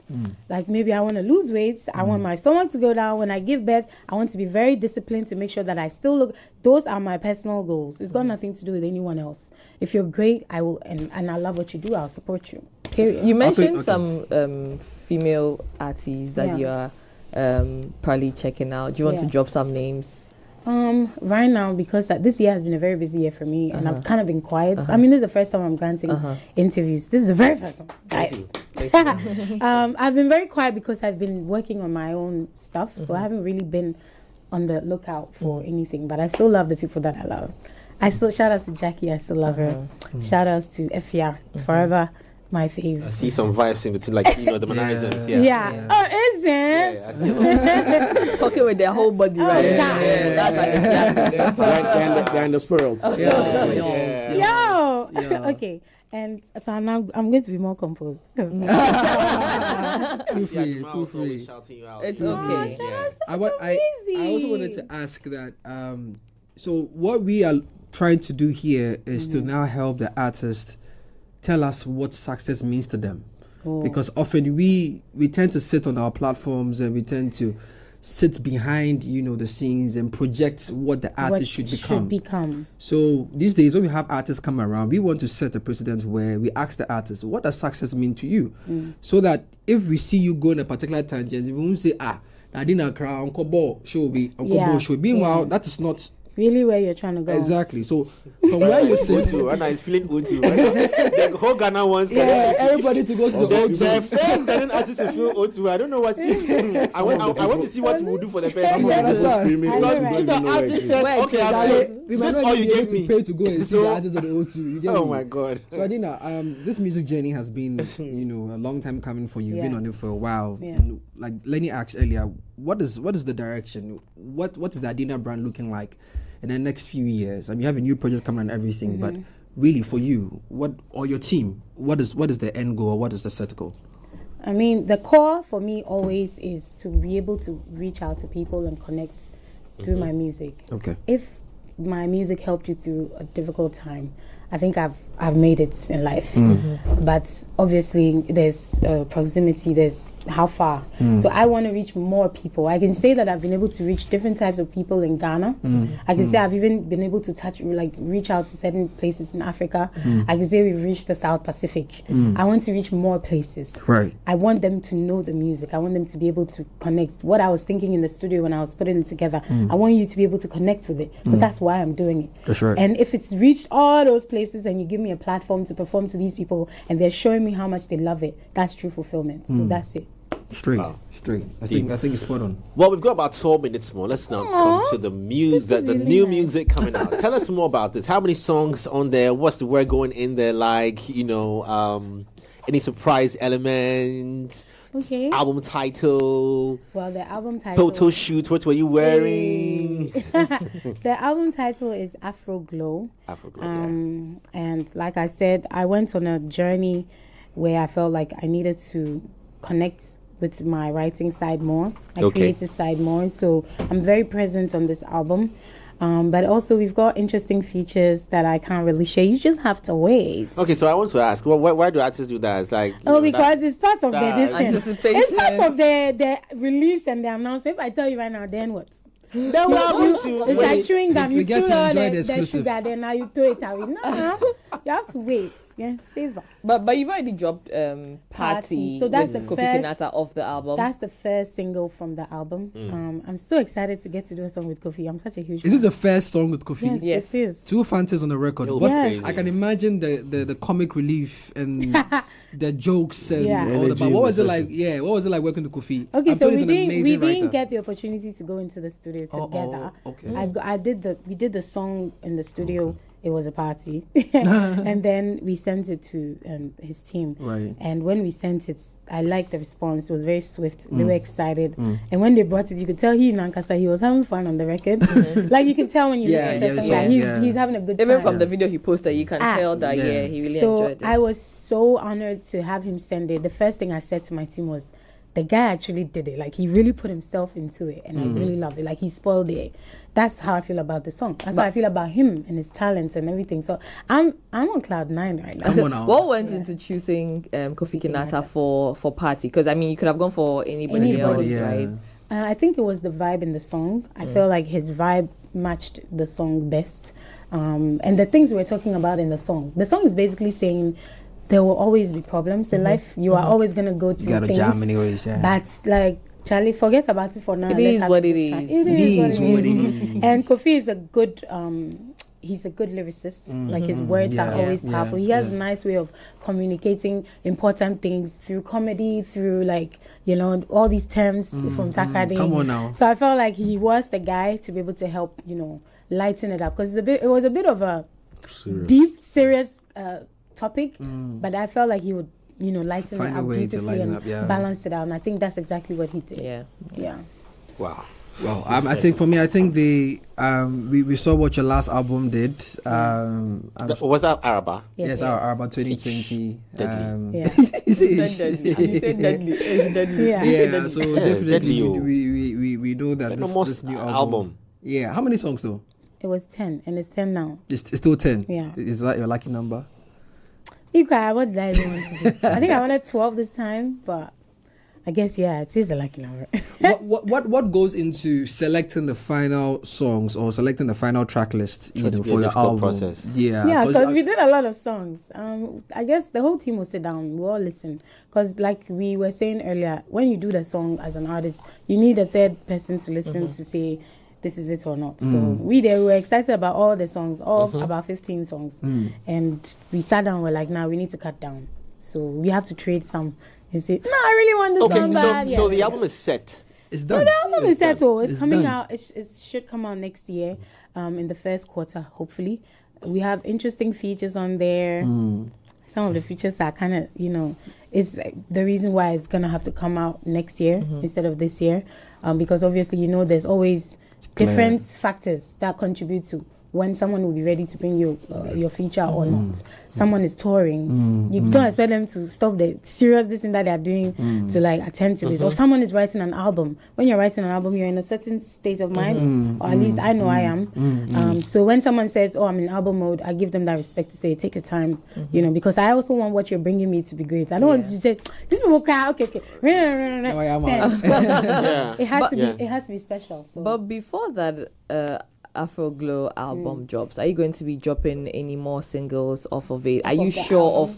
Like maybe I want to lose weight. I want my stomach to go down. When I give birth, I want to be very disciplined to make sure that I still look. Those are my personal goals. It's got nothing to do with anyone else. If you're great, I will, and I love what you do, I'll support you. Period. You mentioned some female artists that you are probably checking out. Do you want to drop some names? Right now, because this year has been a very busy year for me, and I've kind of been quiet. I mean, this is the first time I'm granting interviews. This is the very first one. Thank you. I've been very quiet because I've been working on my own stuff, so I haven't really been on the lookout for anything. But I still love the people that I love. Shout outs to Jackie, I still love her. Shout outs to Efia, forever my fave. I see some vibes in between, like, the mannerisms. Yeah. Oh, is it? Yeah, I see talking with their whole body, right? They're in the spirals. Yo. Okay. And so now I'm going to be more composed. Feel free. Shouting you out. It's okay. I also wanted to ask that. So what we are trying to do here is to now help the artist tell us what success means to them. Because often we tend to sit on our platforms and we tend to sit behind the scenes and project what the artist should become. So these days when we have artists come around, we want to set a precedent where we ask the artist, what does success mean to you? So that if we see you go in a particular tangent, we won't say, Adina crown show be meanwhile that is not really where you're trying to go. Exactly. So from where you sit, and I feeling Utu. The whole Ghana wants everybody to go to the O2. The first Ghanaian artist to feel O2. I don't know what. I want to see what you will do for the person. Because if the artist says, okay, this is all you gave me. Pay to go and see the artist of the O2. Oh my God. So Adina, this music journey has been, a long time coming for you. You've been on it for a while. Yeah. And like Lenny asked earlier, what is the direction? What is the Adina brand looking like in the next few years? I mean, you have a new project coming and everything, but really for you, or your team, what is the end goal? What is the set goal? I mean, the core for me always is to be able to reach out to people and connect through my music. Okay. If my music helped you through a difficult time, I think I've made it in life. But obviously there's proximity, there's how far. So I want to reach more people. I can say that I've been able to reach different types of people in Ghana. I can say I've even been able to reach out to certain places in Africa. I can say we've reached the South Pacific. I want to reach more places. Right. I want them to know the music. I want them to be able to connect. What I was thinking in the studio when I was putting it together, I want you to be able to connect with it, because that's why I'm doing it. That's right. And if it's reached all those places and you give me a platform to perform to these people and they're showing me how much they love it, that's true fulfillment. So that's it. Straight. I think it's spot on. Well, we've got about 12 minutes more. Let's now come to the music, the new music coming out. Tell us more about this. How many songs on there? What's the word going in there like? Any surprise elements? Okay. Album title. Well, the album title. Photo shoot. What were you wearing? The album title is Afro Glow. Afro Glow. And like I said, I went on a journey where I felt like I needed to connect with my writing side more, my creative side more. So I'm very present on this album. But also we've got interesting features that I can't really share. You just have to wait. Okay, so I want to ask, why do artists do that? It's like because it's part of the anticipation. It's part of the release and the announcement. If I tell you right now, then what? Then we are going to it's like chewing gum. You get chew to all enjoy the the sugar, then now you throw it away. No, you have to wait. Yeah, savor. But you've already dropped Party. So that's with the Kofi first Kinaata off the album. That's the first single from the album. I'm so excited to get to do a song with Kofi. I'm such a huge Is this the first song with Kofi? Yes, it is. 2 fancies on the record. It But Yes. I can imagine the comic relief and the jokes and Yeah. all Energy that. But in what the was it session. like? Yeah, what was it like working with Kofi? Okay, I'm so sure he's we an didn't amazing writer. get the opportunity to go into the studio together. Okay. We did the song in the studio. It was a party, and then we sent it to his team. Right. And when we sent it, I liked the response. It was very swift. They were excited, and when they brought it, you could tell he was having fun on the record. Like you can tell when you listen to the song, he's having a good time. Even from the video he posted, you can tell that he really enjoyed it. I was so honored to have him send it. The first thing I said to my team was, the guy actually did it. Like he really put himself into it, and I really love it. Like he spoiled it. That's how I feel about the song. That's how I feel about him and his talents and everything. So I'm on cloud 9 right now. Come on now. What went into choosing Kofi Kinaata for Party? Because I mean, you could have gone for anybody else, right? I think it was the vibe in the song. I feel like his vibe matched the song best. And the things we're talking about in the song is basically saying there will always be problems in life. You are always going to go through You gotta things. jam anyways, yeah. But like, Charlie, forget about it for now. It Let's is have what a it good time. is. It is what it is. is. And Kofi is a good he's a good lyricist. Like his words are always powerful. He has a nice way of communicating important things through comedy, through like, all these terms from Takadin. Come on now. So I felt like he was the guy to be able to help, lighten it up. Because it was a bit of a deep, serious topic, but I felt like he would, lighten Find it a up way to beautifully lighten and up, yeah. balance it out. And I think that's exactly what he did. Yeah. wow. Well, I think for me, I think we saw what your last album did. Was that Araba? Yes, our Araba 2020. Deadly. Yeah. Yeah, so definitely Deadly, we know that this new album. Yeah, how many songs though? It was 10, and it's 10 now. It's still 10. Yeah. Is that your lucky number? What did I even want to do? I think I wanted 12 this time, but I guess, it is a lucky number. what goes into selecting the final songs or selecting the final track list It's a for your difficult album? process. Yeah, because we did a lot of songs. I guess the whole team will sit down, we'll all listen. Because like we were saying earlier, when you do the song as an artist, you need a third person to listen to say, this is it or not. So we were excited about all the songs, about 15 songs. And we sat down, we're like, we need to cut down. So we have to trade some and say, no, I really want this song bad. So the album is set. It's done. The album is settled. It's coming done. out. It should come out next year, in the first quarter, hopefully. We have interesting features on there. Some of the features are kind of, is the reason why it's going to have to come out next year instead of this year. Because obviously, there's always different factors that contribute to when someone will be ready to bring you your feature or not. Someone is touring. You don't expect them to stop the serious thing that they're doing to like attend to this. Or someone is writing an album. When you're writing an album, you're in a certain state of mind, or at least I know I am. So when someone says, I'm in album mode, I give them that respect to say, take your time, because I also want what you're bringing me to be great. I don't want you to say, this will okay. No, I am. It has to be special. So. But before that, Afroglow album drops, are you going to be dropping any more singles off of it? Are you sure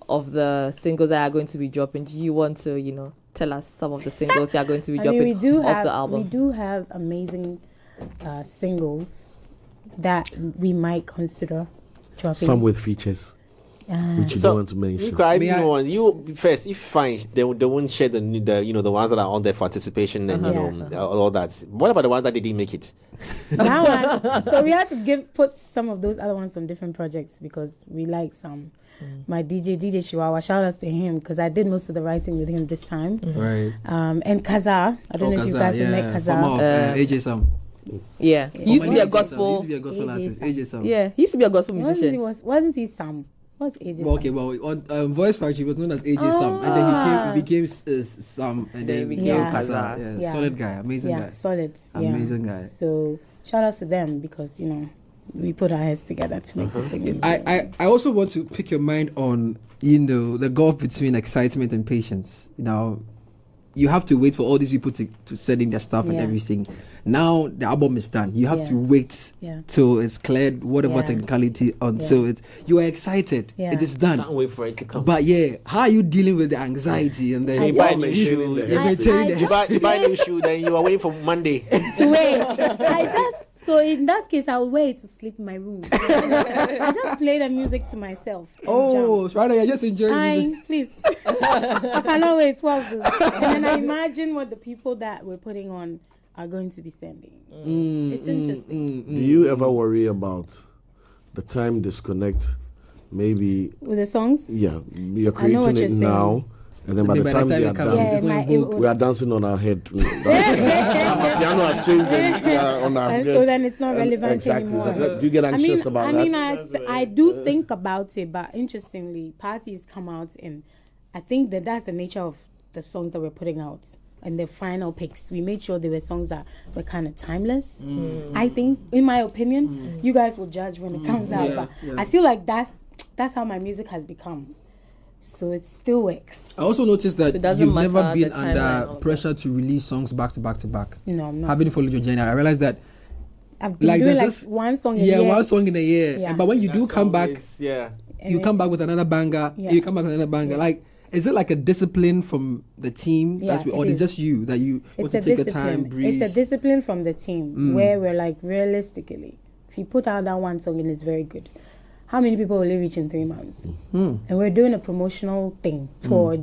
of the singles that are going to be dropping? Do you want to, tell us some of the singles you are going to be dropping off the album? We do have amazing singles that we might consider dropping. Some with features, which you don't want to mention. You first, if you find they won't share the ones that are on there for participation and all that. What about the ones that they didn't make it? That one. So we had to put some of those other ones on different projects because we like some. My DJ Shiwawa, shout outs to him because I did most of the writing with him this time. Right. And Kaza, I don't know if you guys have met Kaza. AJ Sam. Yeah, he used to be a gospel. He used to be a gospel artist. AJ Sam. Yeah, he used to be a gospel musician. Wasn't he Sam? What's AJ? Well, okay, well, on Voice Factory, he was known as AJ Sam, and then he became Sam, and then became Yeah. Kasa. Yeah, solid guy, amazing guy. Solid. Amazing guy. So shout out to them because we put our heads together to make this thing. I also want to pick your mind on the gulf between excitement and patience. You have to wait for all these people to send in their stuff and everything. Now the album is done. You have to wait till it's cleared, whatever technicality, until you are excited. Yeah. It is done. Can't wait for it to come. But how are you dealing with the anxiety and then You buy a new shoe, you buy a new shoe, then you are waiting for Monday. To wait. So in that case, I'll wait to sleep in my room. I just play the music to myself. So rather you're just enjoying music. Please. I cannot wait 12 days. And then I imagine what the people that we're putting on are going to be sending. It's interesting. Do you ever worry about the time disconnect? Maybe with the songs? Yeah, you're creating it now. And then by the time they are done, we are dancing on our head. The piano has changed on our head. So then it's not relevant anymore. Do you get anxious about that? I do think about it, but interestingly, parties come out, and I think that's the nature of the songs that we're putting out. And the final picks, we made sure they were songs that were kind of timeless. I think, in my opinion, you guys will judge when it comes out, but I feel like that's how my music has become. So it still works. I also noticed that you've never been under pressure to release songs back to back to back. No, I'm not. Having followed your journey, I realized that I've been doing one song in a year. Yeah, one song in a year. Yeah. But when you do come back, you come back with another banger. You come back with another banger. Like, is it like a discipline from the team? Or is it just you that you want to take a time, breathe? It's a discipline from the team where we're like, realistically, if you put out that one song and it's very good, how many people will it reach in 3 months? And we're doing a promotional thing, tour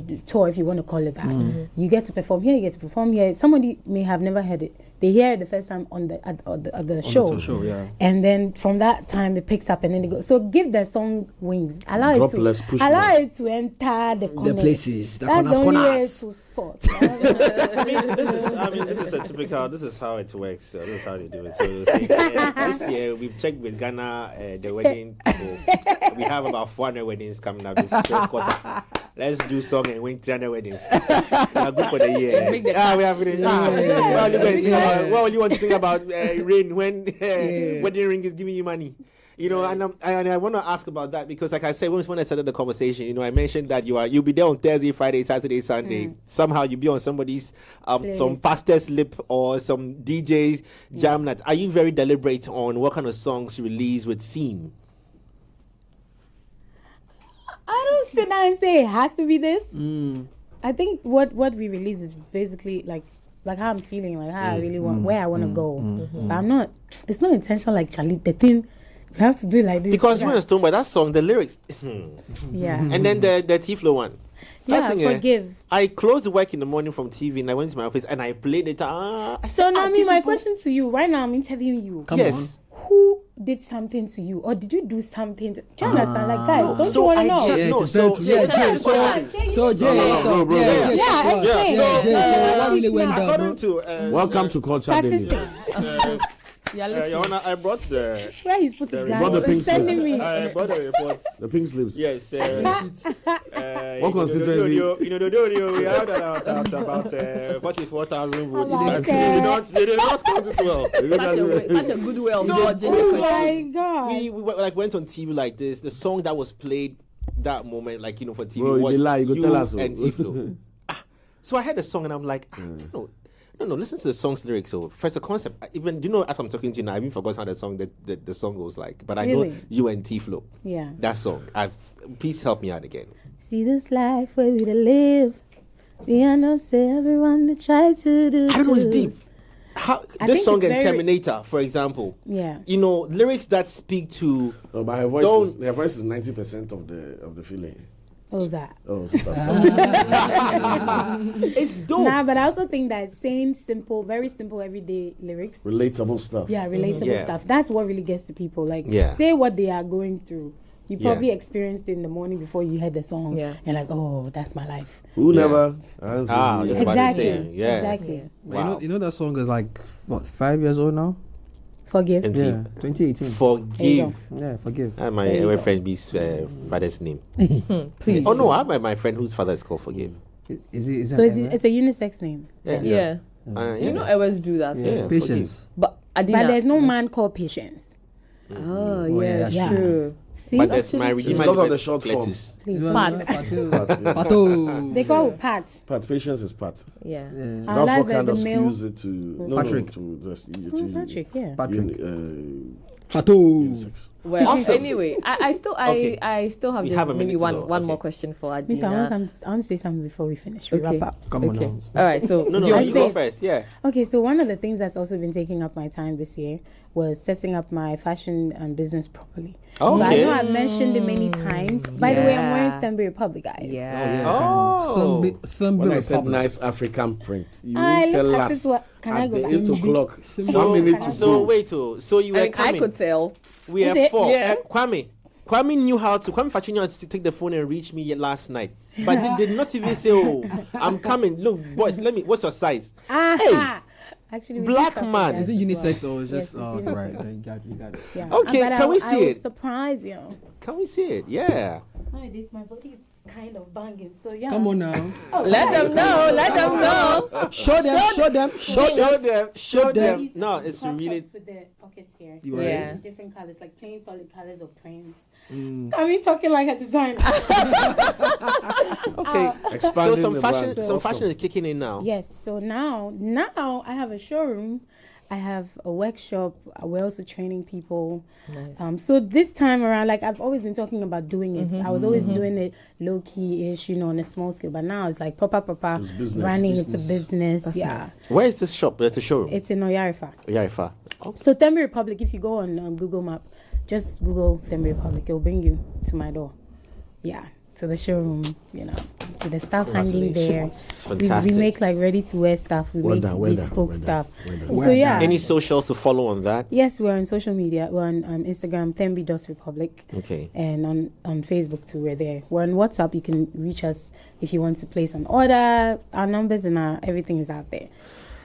if you want to call it that. You get to perform here, you get to perform here. Somebody may have never heard it. They hear it the first time on the show. And then from that time it picks up and then they go. So give the song wings. Allow it to enter the corners. The places. That's the only way to source. This is a typical. This is how it works. So this is how they do it. So this year we've checked with Ghana the wedding. We have about 400 weddings coming up this first quarter. Let's do song and win 300 weddings. We are good for the year. We have finished. What you want to sing about rain when wedding ring is giving you money? And I want to ask about that because, like I said, when I started the conversation, I mentioned that you'll be there on Thursday, Friday, Saturday, Sunday. Somehow you'll be on somebody's some pastor's lip or some DJ's jam night. Are you very deliberate on what kind of songs you release with theme? I don't sit down and say it has to be this. I think what we release is basically like how I'm feeling, like how I really want, where I want to go. But I'm not. It's not intentional. Like Charlie, the thing you have to do it like this. Because when I was by that song, the lyrics. And then the T-Flow one. Forgive. I closed the work in the morning from TV and I went to my office and I played it. So now, my question to you right now, I'm interviewing you. Come on. Who did something to you, or did you do something? Do you understand? Like, guys, don't you want to know? What really went down? According to Welcome to Culture Daily. Your Honor, I brought the where he's put his the pink sending me. I brought the report. The pink slips. Yes. What constituency? We had about 44,000 votes. They did not count it well. Such a good way of dodging the Oh questions. my God. We went on TV like this. The song that was played that moment, for TV, Bro, was you tell us and T-Flow. So I heard the song and I'm like, no, listen to the song's lyrics. So first, the concept. Even as I'm talking to you now, I even forgot how the song goes like. But I know you and T-Flow. Yeah. That song. Please help me out again. See this life where we to live. We are not say everyone to try to do. I don't know. It's deep. This song and very... Terminator, for example. Yeah. Lyrics that speak to. No, but her voice is 90% of the feeling. What was that? Oh, stop. It's dope. Nah, but I also think that saying simple, very simple, everyday lyrics. Relatable stuff. Yeah, relatable stuff. That's what really gets to people. Like, say what they are going through. You probably experienced it in the morning before you heard the song. Yeah. And like, oh, that's my life. Who never? Exactly. Yeah. Exactly. Wow. You know that song is like, what, 5 years old now? Forgive. Yeah, 2018. Forgive. Yeah, forgive. My friend B's father's name. Please. Oh no, I have my friend whose father is called Forgive. Is So it's a unisex name. Yeah. You know, I always do that. Yeah, Patience. But Adina. But there's no man called Patience. Oh, yeah, yeah, that's it's true. See? But there's my It's because of the short form. Cletus. Please. Pat. Pato. They call it Pat. Pat, patience is Pat. Yeah. So that's that's what like kind the of male- skews it to Patrick. Patrick, yeah. Patrick. unisex. Pato. Well, Awesome. anyway, I still have We just have a maybe minute to go. one more Okay. question for Me too, I Adina. want to say something before we finish. We Okay. wrap up. Come on Okay. now. All right. So No, do you want you to go say- first. Yeah. Okay, so one of the things that's also been taking up my time this year was setting up my fashion and business properly. Oh, So I okay. know I've mentioned it many times. By the way, I'm wearing Thembi Republic, guys. Yeah. Oh. Thembi When I said Republic. nice African print, you I will tell look at us this one. Can I at go the back? 8 o'clock. So 1 minute to so go. wait, so you were I coming. could tell. We Is are it? 4. Yeah. Kwame knew how to. Kwame Fachi knew how to take the phone and reach me last night, but did not even say, "Oh, I'm coming." Look, boys, what's your size? Ah, actually, we Black did stuff man. like Is that it as unisex well. or is Yes, just it's oh unisex. right? Then you got it. Yeah. Okay, But can we I see was it? surprised, you know. Can we see it? Yeah. Nowadays, my body is kind of banging, so yeah. Come on now. Let them know. Let them know. Show them. Show them. Show them. These No, it's crop really. tops with the pockets here. Yeah. Different colors, like plain solid colors of prints. Mm. I mean, talking like a designer. Okay. So Expanding some the fashion, brand. some Awesome. fashion is kicking in now. Yes. So now I have a showroom. I have a workshop. We're also training people. Nice. So this time around, like I've always been talking about doing it. I was always doing it low key-ish, you know, on a small scale. But now it's like proper business. running. It's a business. Yeah. Where is this shop? The showroom. It's in Oyarifa. Yeah, far. So Thembi Republic, if you go on Google Map, just Google Thembi Republic. It'll bring you to my door. Yeah. To the showroom, you know, with the stuff hanging there. Fantastic. We make like ready to wear stuff. We make bespoke stuff. So yeah. Any socials to follow on that? Yes, we're on social media. We're on Instagram, Thembi.Republic. Okay. And on Facebook too, we're there. We're on WhatsApp. You can reach us if you want to place an order. Our numbers and everything is out there.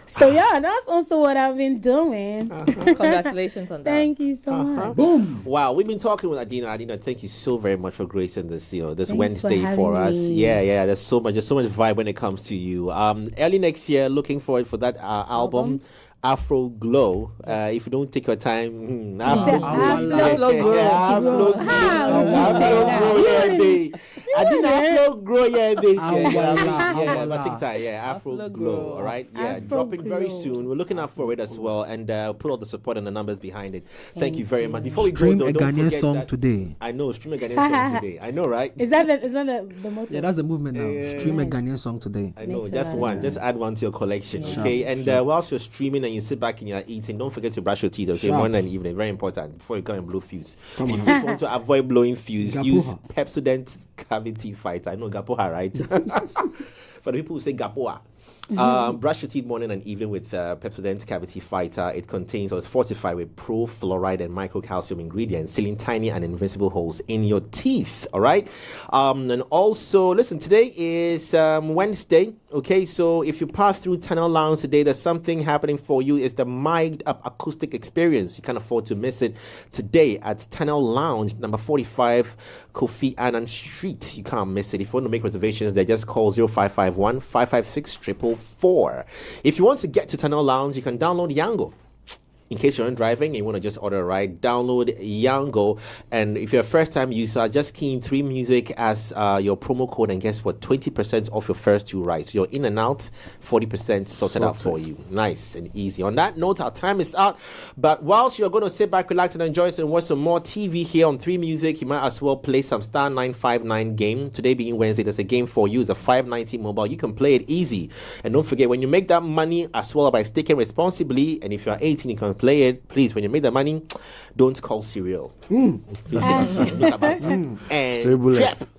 So yeah, that's also what I've been doing. Congratulations on that. Thank you so much. Boom. Wow, we've been talking with Adina. Adina, thank you so very much for gracing this, this Thanks for Wednesday for having us. me. Yeah, there's so much vibe when it comes to you. Early next year, looking forward for that album. Afro Glow. If you don't take your time, Afro Glow. Afro Glow, yeah, baby. I didn't Afro Grow, yeah, baby. Yeah, but take time, yeah. Afro Glow, all right? Yeah, Afro dropping very Glow. soon. We're looking out for it as well, and put all the support and the numbers behind it. Thank you very much. Before we Stream go, a don't Ghanaian forget song that today. I know, stream a Ghanaian song today. I know, right? Is that the motto? Yeah, that's the movement now. Stream a Nice. Ghanaian song today. I know, Makes a just lot of one. sense. Just add one to your collection, okay? And whilst you're streaming and you sit back and you're eating, don't forget to brush your teeth, okay? Sharp. Morning and evening, very important, before you come and blow fuse. Come If on. you want to avoid blowing fuse, use Gapoha. Pepsodent Cavity Fighter. I know Gapoha, right? For the people who say Gapoha. Brush your teeth morning and evening with Pepsodent Cavity Fighter. It contains or is fortified with pro-fluoride and microcalcium ingredients, sealing tiny and invincible holes in your teeth. All right. And also, listen, today is Wednesday. Okay, so if you pass through Tunnel Lounge today, there's something happening for you. It's the mic'd up acoustic experience. You can't afford to miss it today at Tunnel Lounge, number 45, Kofi Annan Street. You can't miss it. If you want to make reservations, they just call 0551 556 444. If you want to get to Tunnel Lounge, you can download Yango. In case you're not driving and you want to just order a ride, download Yango. And if you're a first-time user, just key in 3 Music as your promo code, and guess what? 20% off your first 2 rides. You're in and out, 40% sorted out for you. Nice and easy. On that note, our time is out. But whilst you're going to sit back, relax, and enjoy and watch some more TV here on 3 Music, you might as well play some Star 959 game. Today being Wednesday, there's a game for you. It's a 590 mobile. You can play it easy. And don't forget, when you make that money as well by staking responsibly, and if you're 18, you can play it. Please, when you make the money, don't call cereal. And Jeff.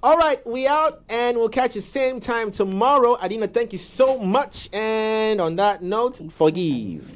All right, we out, and we'll catch you same time tomorrow. Adina, thank you so much. And on that note, forgive.